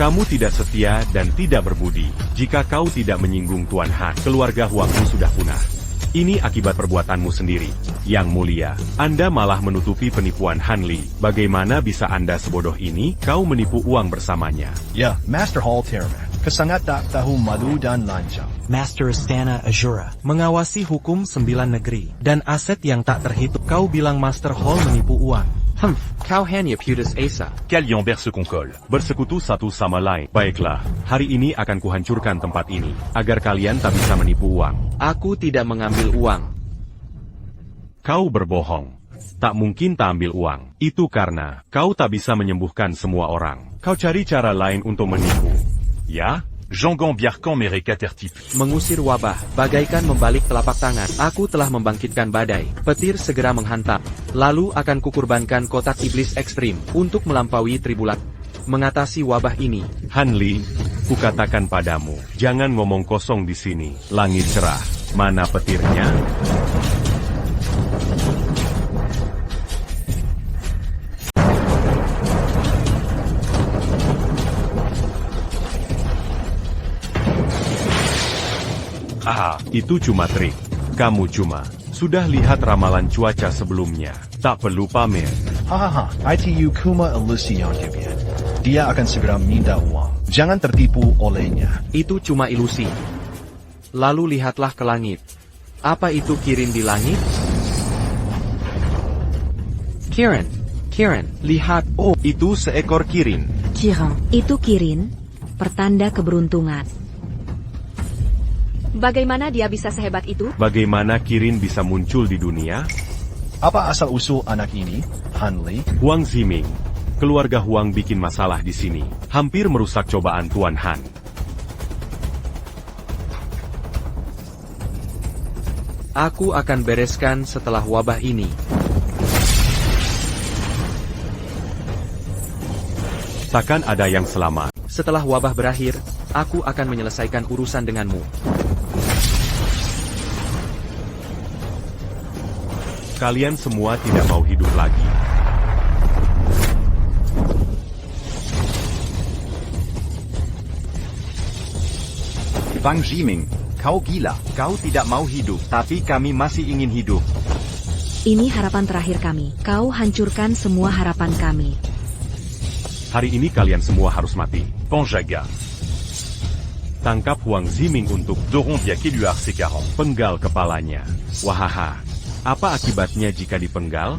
Kamu tidak setia dan tidak berbudi. Jika kau tidak menyinggung Tuan Han, keluarga Huangmu sudah punah. Ini akibat perbuatanmu sendiri. Yang mulia, Anda malah menutupi penipuan Hanli. Bagaimana bisa Anda sebodoh ini? Kau menipu uang bersamanya. Ya, Master Hall Terman. Kesangat tak tahu malu dan lancang. Master Istana Azura. Mengawasi hukum 9 negeri, dan aset yang tak terhitung. Kau bilang Master Hall menipu uang. Kau hanya Putus Asa. Kalian bersekongkol. Bersekutu satu sama lain. Baiklah, hari ini akan kuhancurkan tempat ini, agar kalian tak bisa menipu uang. Aku tidak mengambil uang. Kau berbohong. Tak mungkin tak ambil uang. Itu karena kau tak bisa menyembuhkan semua orang. Kau cari cara lain untuk menipu. Ya? Jangan biarkan mereka tertipu. Mengusir wabah, bagaikan membalik telapak tangan. Aku telah membangkitkan badai. Petir segera menghantam. Lalu akan kukurbankan kotak iblis ekstrim untuk melampaui tribulan. Mengatasi wabah ini. Hanli, kukatakan padamu, jangan ngomong kosong di sini. Langit cerah. Mana petirnya? Ah, itu cuma trik. Kamu cuma sudah lihat ramalan cuaca sebelumnya. Tak perlu pamer. Hahaha, ITU Kuma ilusi yang dibiat. Dia akan segera minta uang. Jangan tertipu olehnya. Itu cuma ilusi. Lalu lihatlah ke langit. Apa itu Kirin di langit? Kirin, lihat. Oh, itu seekor Kirin. Kirin. Itu Kirin, pertanda keberuntungan. Bagaimana dia bisa sehebat itu? Bagaimana Kirin bisa muncul di dunia? Apa asal-usul anak ini, Hanli? Huang Ziming. Keluarga Huang bikin masalah di sini. Hampir merusak cobaan Tuan Han. Aku akan bereskan setelah wabah ini. Takkan ada yang selamat. Setelah wabah berakhir, aku akan menyelesaikan urusan denganmu. Kalian semua tidak mau hidup lagi. Wang Zhiming, kau gila. Kau tidak mau hidup, tapi kami masih ingin hidup. Ini harapan terakhir kami. Kau hancurkan semua harapan kami. Hari ini kalian semua harus mati. Panjaga. Tangkap Huang Ziming untuk Doron via Keluar C40. penggal kepalanya. Wahaha. Apa akibatnya jika dipenggal?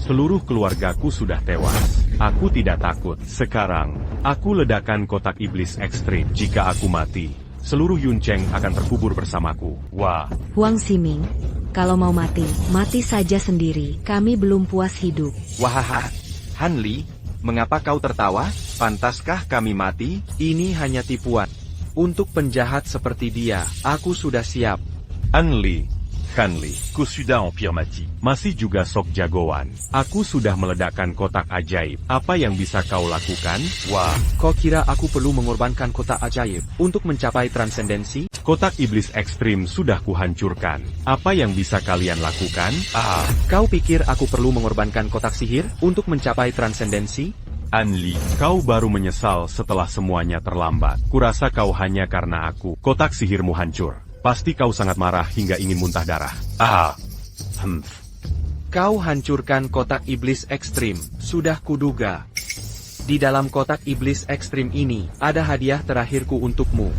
Seluruh keluargaku sudah tewas. Aku tidak takut. Sekarang, aku ledakan kotak iblis ekstrim. Jika aku mati, seluruh Yuncheng akan terkubur bersamaku. Wah. Huang Ziming, kalau mau mati, mati saja sendiri. Kami belum puas hidup. Wahaha. Hanli, mengapa kau tertawa? Pantaskah kami mati? Ini hanya tipuan. Untuk penjahat seperti dia, aku sudah siap. Hanli, Hanli, Kosuda Empire mati. masih juga sok jagoan. Aku sudah meledakkan kotak ajaib. Apa yang bisa kau lakukan? Wah, kau kira aku perlu mengorbankan kotak ajaib untuk mencapai transendensi? Kotak iblis ekstrim sudah kuhancurkan. Apa yang bisa kalian lakukan? Kau pikir aku perlu mengorbankan kotak sihir untuk mencapai transendensi? Hanli, Kau baru menyesal setelah semuanya terlambat. Kurasa kau hanya karena aku. Kotak sihirmu hancur. Pasti kau sangat marah hingga ingin muntah darah. Kau hancurkan kotak iblis ekstrim, sudah kuduga. Di dalam kotak iblis ekstrim ini, ada hadiah terakhirku untukmu.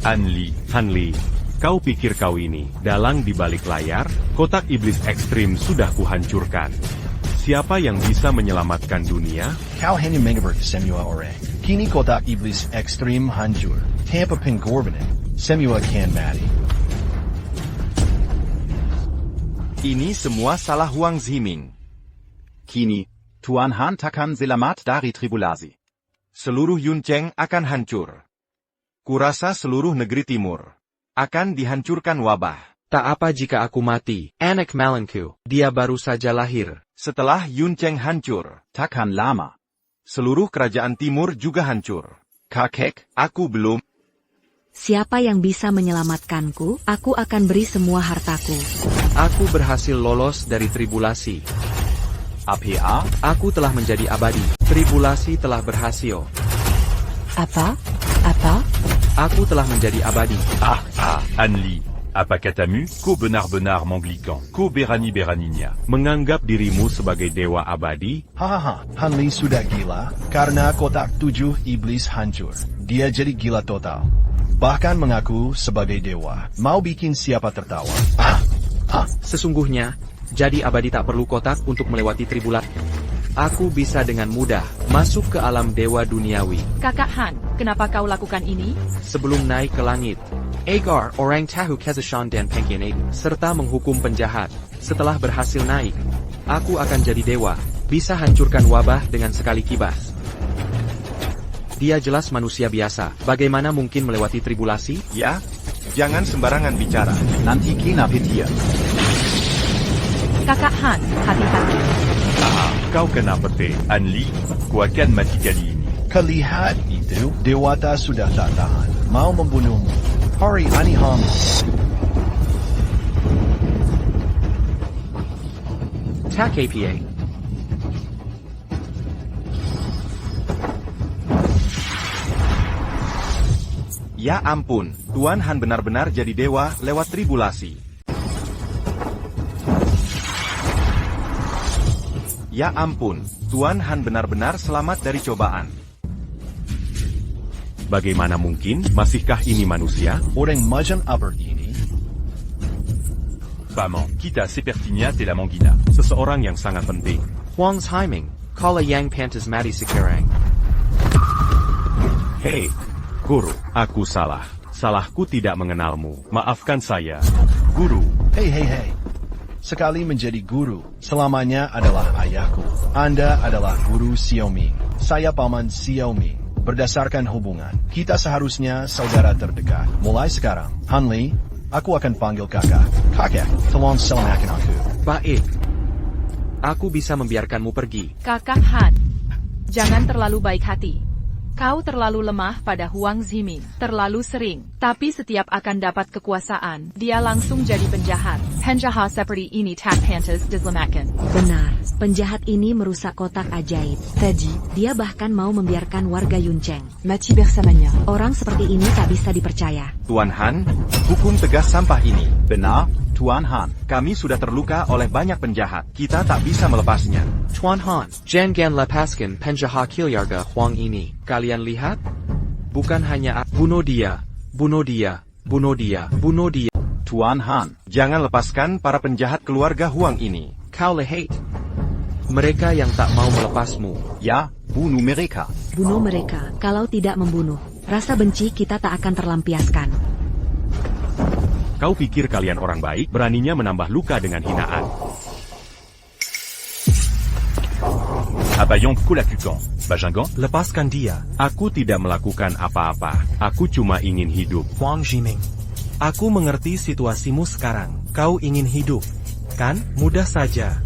Hanli, kau pikir kau ini dalang di balik layar? Kotak iblis ekstrim sudah kuhancurkan. Siapa yang bisa menyelamatkan dunia? Kau hanya mengabar semua orang. Kini kotak iblis ekstrim hancur. Tanpa pengorbanan, semua kan mati. Ini semua salah Huang Zhiming. Kini, Tuan Han takkan selamat dari tribulasi. Seluruh Yuncheng akan hancur. Kurasa seluruh negeri timur akan dihancurkan wabah. Tak apa jika aku mati, anak malangku, dia baru saja lahir. Setelah Yuncheng hancur, Takkan lama. seluruh kerajaan timur juga hancur. Kakek, Aku belum. Siapa yang bisa menyelamatkanku, aku akan beri semua hartaku. Aku berhasil lolos dari tribulasi. APA, Aku telah menjadi abadi. Tribulasi telah berhasil. Apa? Apa? Aku telah menjadi abadi. Hanli, apa katamu? Ko benar-benar menglikan. Ko berani-beraninya. Menganggap dirimu sebagai dewa abadi? Hahaha, Hanli sudah gila karena kotak 7 iblis hancur. Dia jadi gila total. Bahkan mengaku sebagai dewa. Mau bikin siapa tertawa. Sesungguhnya, jadi abadi tak perlu kotak untuk melewati tribulasi. Aku bisa dengan mudah masuk ke alam dewa duniawi. Kakak Han, kenapa kau lakukan ini? Sebelum naik ke langit, Agar orang tahu Kezashan dan Pengkian serta menghukum penjahat. Setelah berhasil naik, aku akan jadi dewa, bisa hancurkan wabah dengan sekali kibas. Dia jelas manusia biasa, bagaimana mungkin melewati tribulasi? Ya, jangan sembarangan bicara. nanti kina petia. Kakak Han, hati-hati. Kau kena pete. Hanli, ko akan mati kali ini. Kelihat itu, Dewata sudah tak tahan. Mau membunuhmu. Hari ani ham. Tak APA. Ya ampun, Tuan Han benar-benar jadi dewa lewat tribulasi. Ya ampun, Tuan Han benar-benar selamat dari cobaan. Bagaimana mungkin? Masihkah ini manusia? Orang macam apa ini? Paman, kita sepertinya telah menggina. Seseorang yang sangat penting. Huang Zhiming, kala yang pantas mati sekarang. Hei, Guru, aku salah. Salahku tidak mengenalmu. Maafkan saya. Guru. Hei. Sekali menjadi guru, selamanya adalah ayahku. Anda adalah guru Xiaoming. Saya paman Xiaoming. Berdasarkan hubungan, kita seharusnya saudara terdekat. Mulai sekarang, Hanli, aku akan panggil kakak. Kakek, tolong selamatkan aku. Baik. Aku bisa membiarkanmu pergi. Kakak Han, jangan terlalu baik hati. Kau terlalu lemah pada Huang Zhiming, terlalu sering, tapi setiap akan dapat kekuasaan, dia langsung jadi penjahat. Penjahat seperti ini tak pantas diselamatkan. Benar, penjahat ini merusak kotak ajaib. Tadi, Dia bahkan mau membiarkan warga Yuncheng. mati bersamanya. Orang seperti ini tak bisa dipercaya. Tuan Han, hukum tegas sampah ini. Benar, Tuan Han. Kami sudah terluka oleh banyak penjahat. Kita tak bisa melepasnya. Tuan Han, jangan lepaskan penjahat Kilyarga Huang ini. Kalian lihat? Bukan hanya bunuh dia. Tuan Han. Jangan lepaskan para penjahat keluarga Huang ini. Kau lihat. Mereka yang tak mau melepasmu. Ya, bunuh mereka. Bunuh mereka, kalau tidak membunuh. Rasa benci kita tak akan terlampiaskan. Kau pikir kalian orang baik, beraninya menambah luka dengan hinaan. Abayon Kolakukan. Bajingan? Lepaskan dia, Aku tidak melakukan apa-apa. Aku cuma ingin hidup. Huang Zhiming. Aku mengerti situasimu sekarang. Kau ingin hidup, kan? Mudah saja.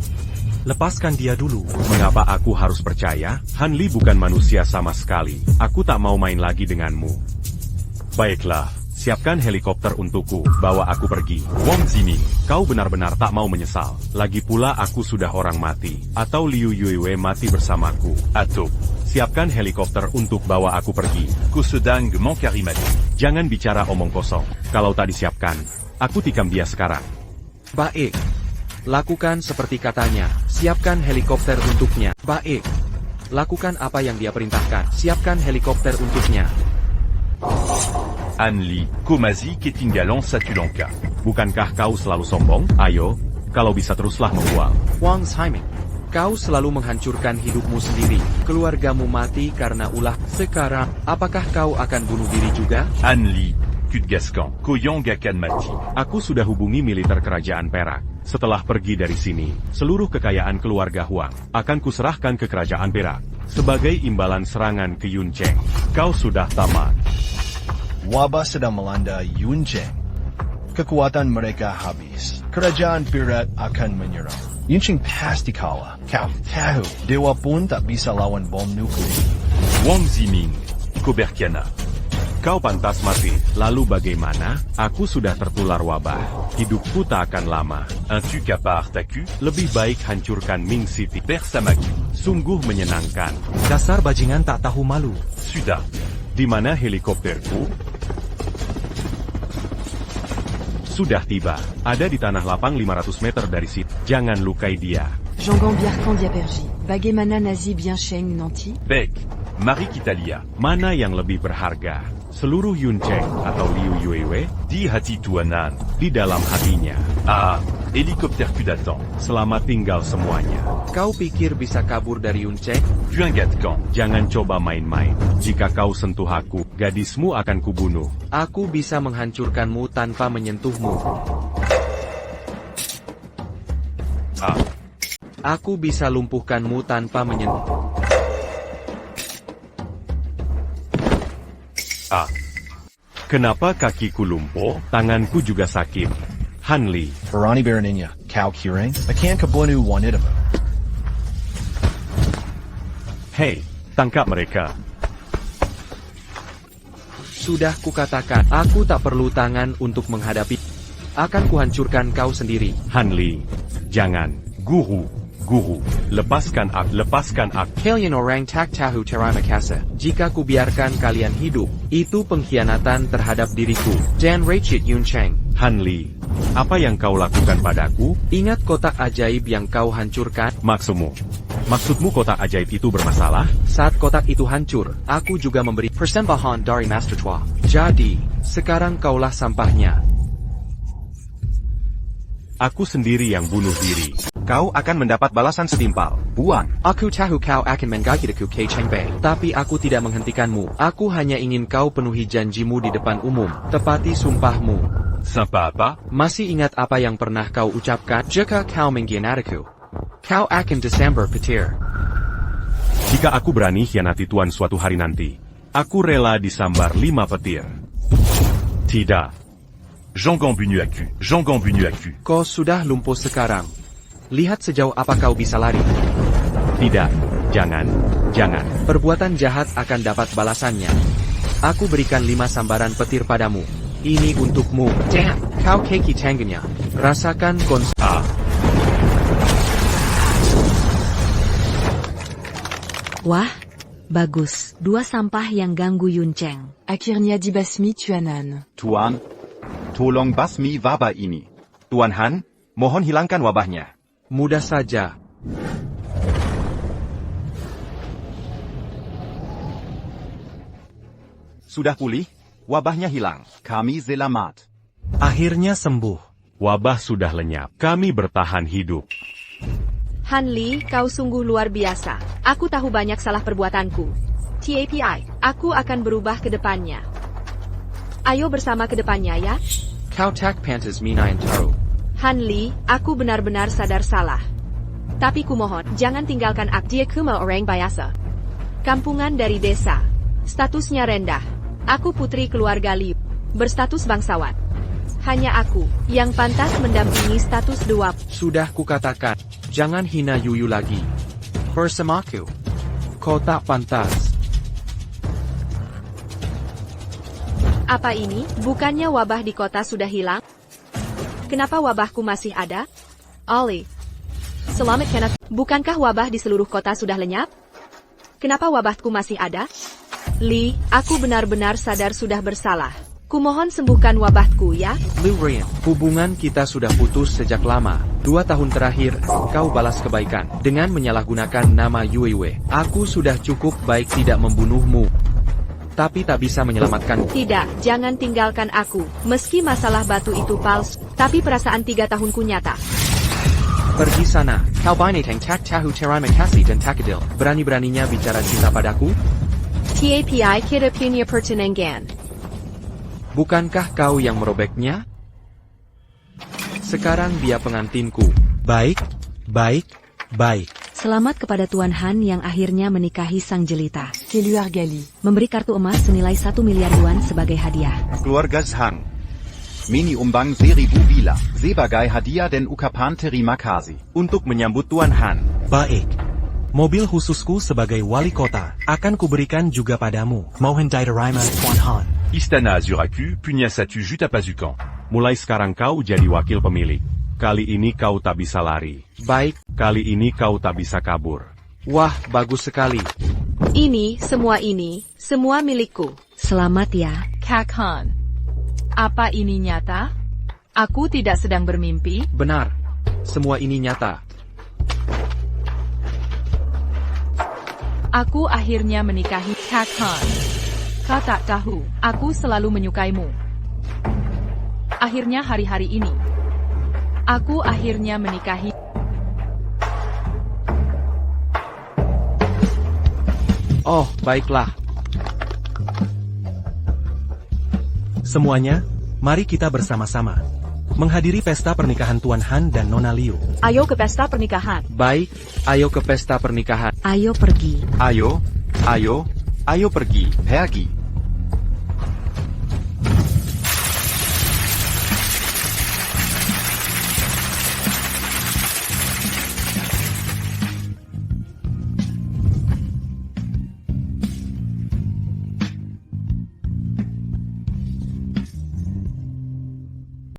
Lepaskan dia dulu. Mengapa aku harus percaya? Han Li bukan manusia sama sekali. Aku tak mau main lagi denganmu. Baiklah, siapkan helikopter untukku. Bawa aku pergi. Wang Ziming, kau benar-benar tak mau menyesal. Lagi pula aku sudah orang mati. Atau Liu Yuiwei mati bersamaku. Atau, siapkan helikopter untuk bawa aku pergi. Que ce dingue manque à rimater. Jangan bicara omong kosong. Kalau tak disiapkan, aku tikam dia sekarang. Baik. Lakukan seperti katanya. Siapkan helikopter untuknya. Baik. Lakukan apa yang dia perintahkan. Siapkan helikopter untuknya. Han Li, Komazi ketinggalan satu langkah. Bukankah kau selalu sombong? Ayo, kalau bisa teruslah membual. Wang Ziming, kau selalu menghancurkan hidupmu sendiri. Keluargamu mati karena ulah. Sekarang, apakah kau akan bunuh diri juga? Han Li, cul de Gascan, Koyang akan mati. Aku sudah hubungi militer kerajaan Perak. Setelah pergi dari sini, seluruh kekayaan keluarga Huang akan kuserahkan ke kerajaan Perak. Sebagai imbalan serangan ke Yun Cheng. Kau sudah tamat. Wabah sedang melanda Yun Cheng. Kekuatan mereka habis. Kerajaan Perak akan menyerang. Yun Cheng pasti kalah. Kau tahu, dewa pun tak bisa lawan bom nuklir. Wang Ziming, Koberkiana. Kau pantas mati. Lalu bagaimana? Aku sudah tertular wabah. Hidupku tak akan lama. Un tu capard taku. Lebih baik hancurkan Ming City. Persamaku. Sungguh menyenangkan. Dasar bajingan tak tahu malu. Sudah. Di mana helikopterku? Sudah tiba. Ada di tanah lapang 500 meter dari situ. Jangan lukai dia. Jangan biarkan dia pergi. Bagaimana Nazi bien Sheng nanti? Bec. Mari kita lihat. Mana yang lebih berharga? Seluruh Yun Cheng atau Liu Yuiwei? Di hati tuanan. Di dalam hatinya. Ah, helikopterku datang. Selamat tinggal semuanya. Kau pikir bisa kabur dari Yun Cheng? Juangatkan. Jangan coba main-main. Jika kau sentuh aku, gadismu akan kubunuh. Aku bisa menghancurkanmu tanpa menyentuhmu. Ah. Aku bisa lumpuhkanmu tanpa menyentuh. Ah. Kenapa kakiku lumpuh? Tanganku juga sakit. Han Li. Berani beraninya, kau kira akan kebunuh wanitamu. Hei, tangkap mereka. Sudah kukatakan, aku tak perlu tangan untuk menghadapi. Akan kuhancurkan kau sendiri. Han Li, jangan. Guru, lepaskan aku. Kalian orang tak tahu terima kasih. Jika kubiarkan kalian hidup, itu pengkhianatan terhadap diriku dan Rachid Yun Cheng. Han Li, apa yang kau lakukan padaku? Ingat kotak ajaib yang kau hancurkan? Maksudmu kotak ajaib itu bermasalah? Saat kotak itu hancur, aku juga memberi persembahan dari Master Chua. Jadi, sekarang kaulah sampahnya. Aku sendiri yang bunuh diri. Kau akan mendapat balasan setimpal. Buang. Aku tahu kau akan menggigitku ke Cheng Bei. Tapi aku tidak menghentikanmu. Aku hanya ingin kau penuhi janjimu di depan umum. Tepati sumpahmu. Sympa apa? Masih ingat apa yang pernah kau ucapkan? Jika kau mengkhianatiku, kau akan Desember petir. Jika aku berani khianati Tuan suatu hari nanti, aku rela disambar 5 petir. Tidak. Jangan bunuh aku. Kau sudah lumpuh sekarang. Lihat sejauh apa kau bisa lari. Tidak, jangan. Perbuatan jahat akan dapat balasannya. Aku berikan 5 sambaran petir padamu. Ini untukmu. Damn, kau keki tangannya. Rasakan Wah, bagus. 2 sampah yang ganggu Yun Cheng. Akhirnya dibasmi Tuanan. Tuan, tolong basmi wabah ini. Tuan Han, mohon hilangkan wabahnya. Mudah saja. Sudah pulih, wabahnya hilang. Kami selamat. Akhirnya sembuh. Wabah sudah lenyap. Kami bertahan hidup. Han Li, kau sungguh luar biasa. Aku tahu banyak salah perbuatanku. TAPI, aku akan berubah ke depannya. Ayo bersama ke depannya ya. Kau tak pantas minayan taruh. Han Li, aku benar-benar sadar salah. Tapi kumohon, jangan tinggalkan aku. Dia cuma orang biasa. Kampungan dari desa. Statusnya rendah. Aku putri keluarga Liu. Berstatus bangsawan. Hanya aku yang pantas mendampingi status 2. Sudah kukatakan, jangan hina Yuyu lagi. Bersamaku. Kau tak pantas. Apa ini? Bukannya wabah di kota sudah hilang? Kenapa wabahku masih ada? Ollie. Selamat Kenneth. Bukankah wabah di seluruh kota sudah lenyap? Kenapa wabahku masih ada? Lee, aku benar-benar sadar sudah bersalah. Kumohon sembuhkan wabahku ya. Liu Rian, hubungan kita sudah putus sejak lama. 2 tahun terakhir, kau balas kebaikan dengan menyalahgunakan nama Yuiwe. Aku sudah cukup baik tidak membunuhmu. Tapi tak bisa menyelamatkan. Tidak, jangan tinggalkan aku. Meski masalah batu itu palsu, tapi perasaan 3 tahunku nyata. Pergi sana. Kau binatang tak tahu terima kasih dan takadil. Berani-beraninya bicara cinta padaku? TAPI kita punya pertunangan. Bukankah kau yang merobeknya? Sekarang dia pengantinku. Baik, baik, baik. Selamat kepada Tuan Han yang akhirnya menikahi sang jelita. Keluar Gali. Memberi kartu emas senilai 1 miliar yuan sebagai hadiah. Keluarga Zhang. Mini umbang seribu bila. Sebagai hadiah dan ukapan terima kasih. Untuk menyambut Tuan Han. Baik. Mobil khususku sebagai wali kota akan kuberikan juga padamu. Mohon diterima Tuan Han. Istana Azuraku punya satu juta pasukan. Mulai sekarang kau jadi wakil pemilik. Kali ini kau tak bisa lari. Baik, Kali ini kau tak bisa kabur. wah bagus sekali. Ini, semua milikku. Selamat ya. Kak Han. Apa ini nyata? Aku tidak sedang bermimpi. Benar, semua ini nyata. Aku akhirnya menikahi Kak Han. Kau tak tahu, aku selalu menyukaimu. Akhirnya hari-hari ini, aku akhirnya menikahi. Oh, baiklah. Semuanya, mari kita bersama-sama menghadiri pesta pernikahan Tuan Han dan Nona Liu. Ayo ke pesta pernikahan. Baik, ayo ke pesta pernikahan. Ayo pergi. Ayo pergi.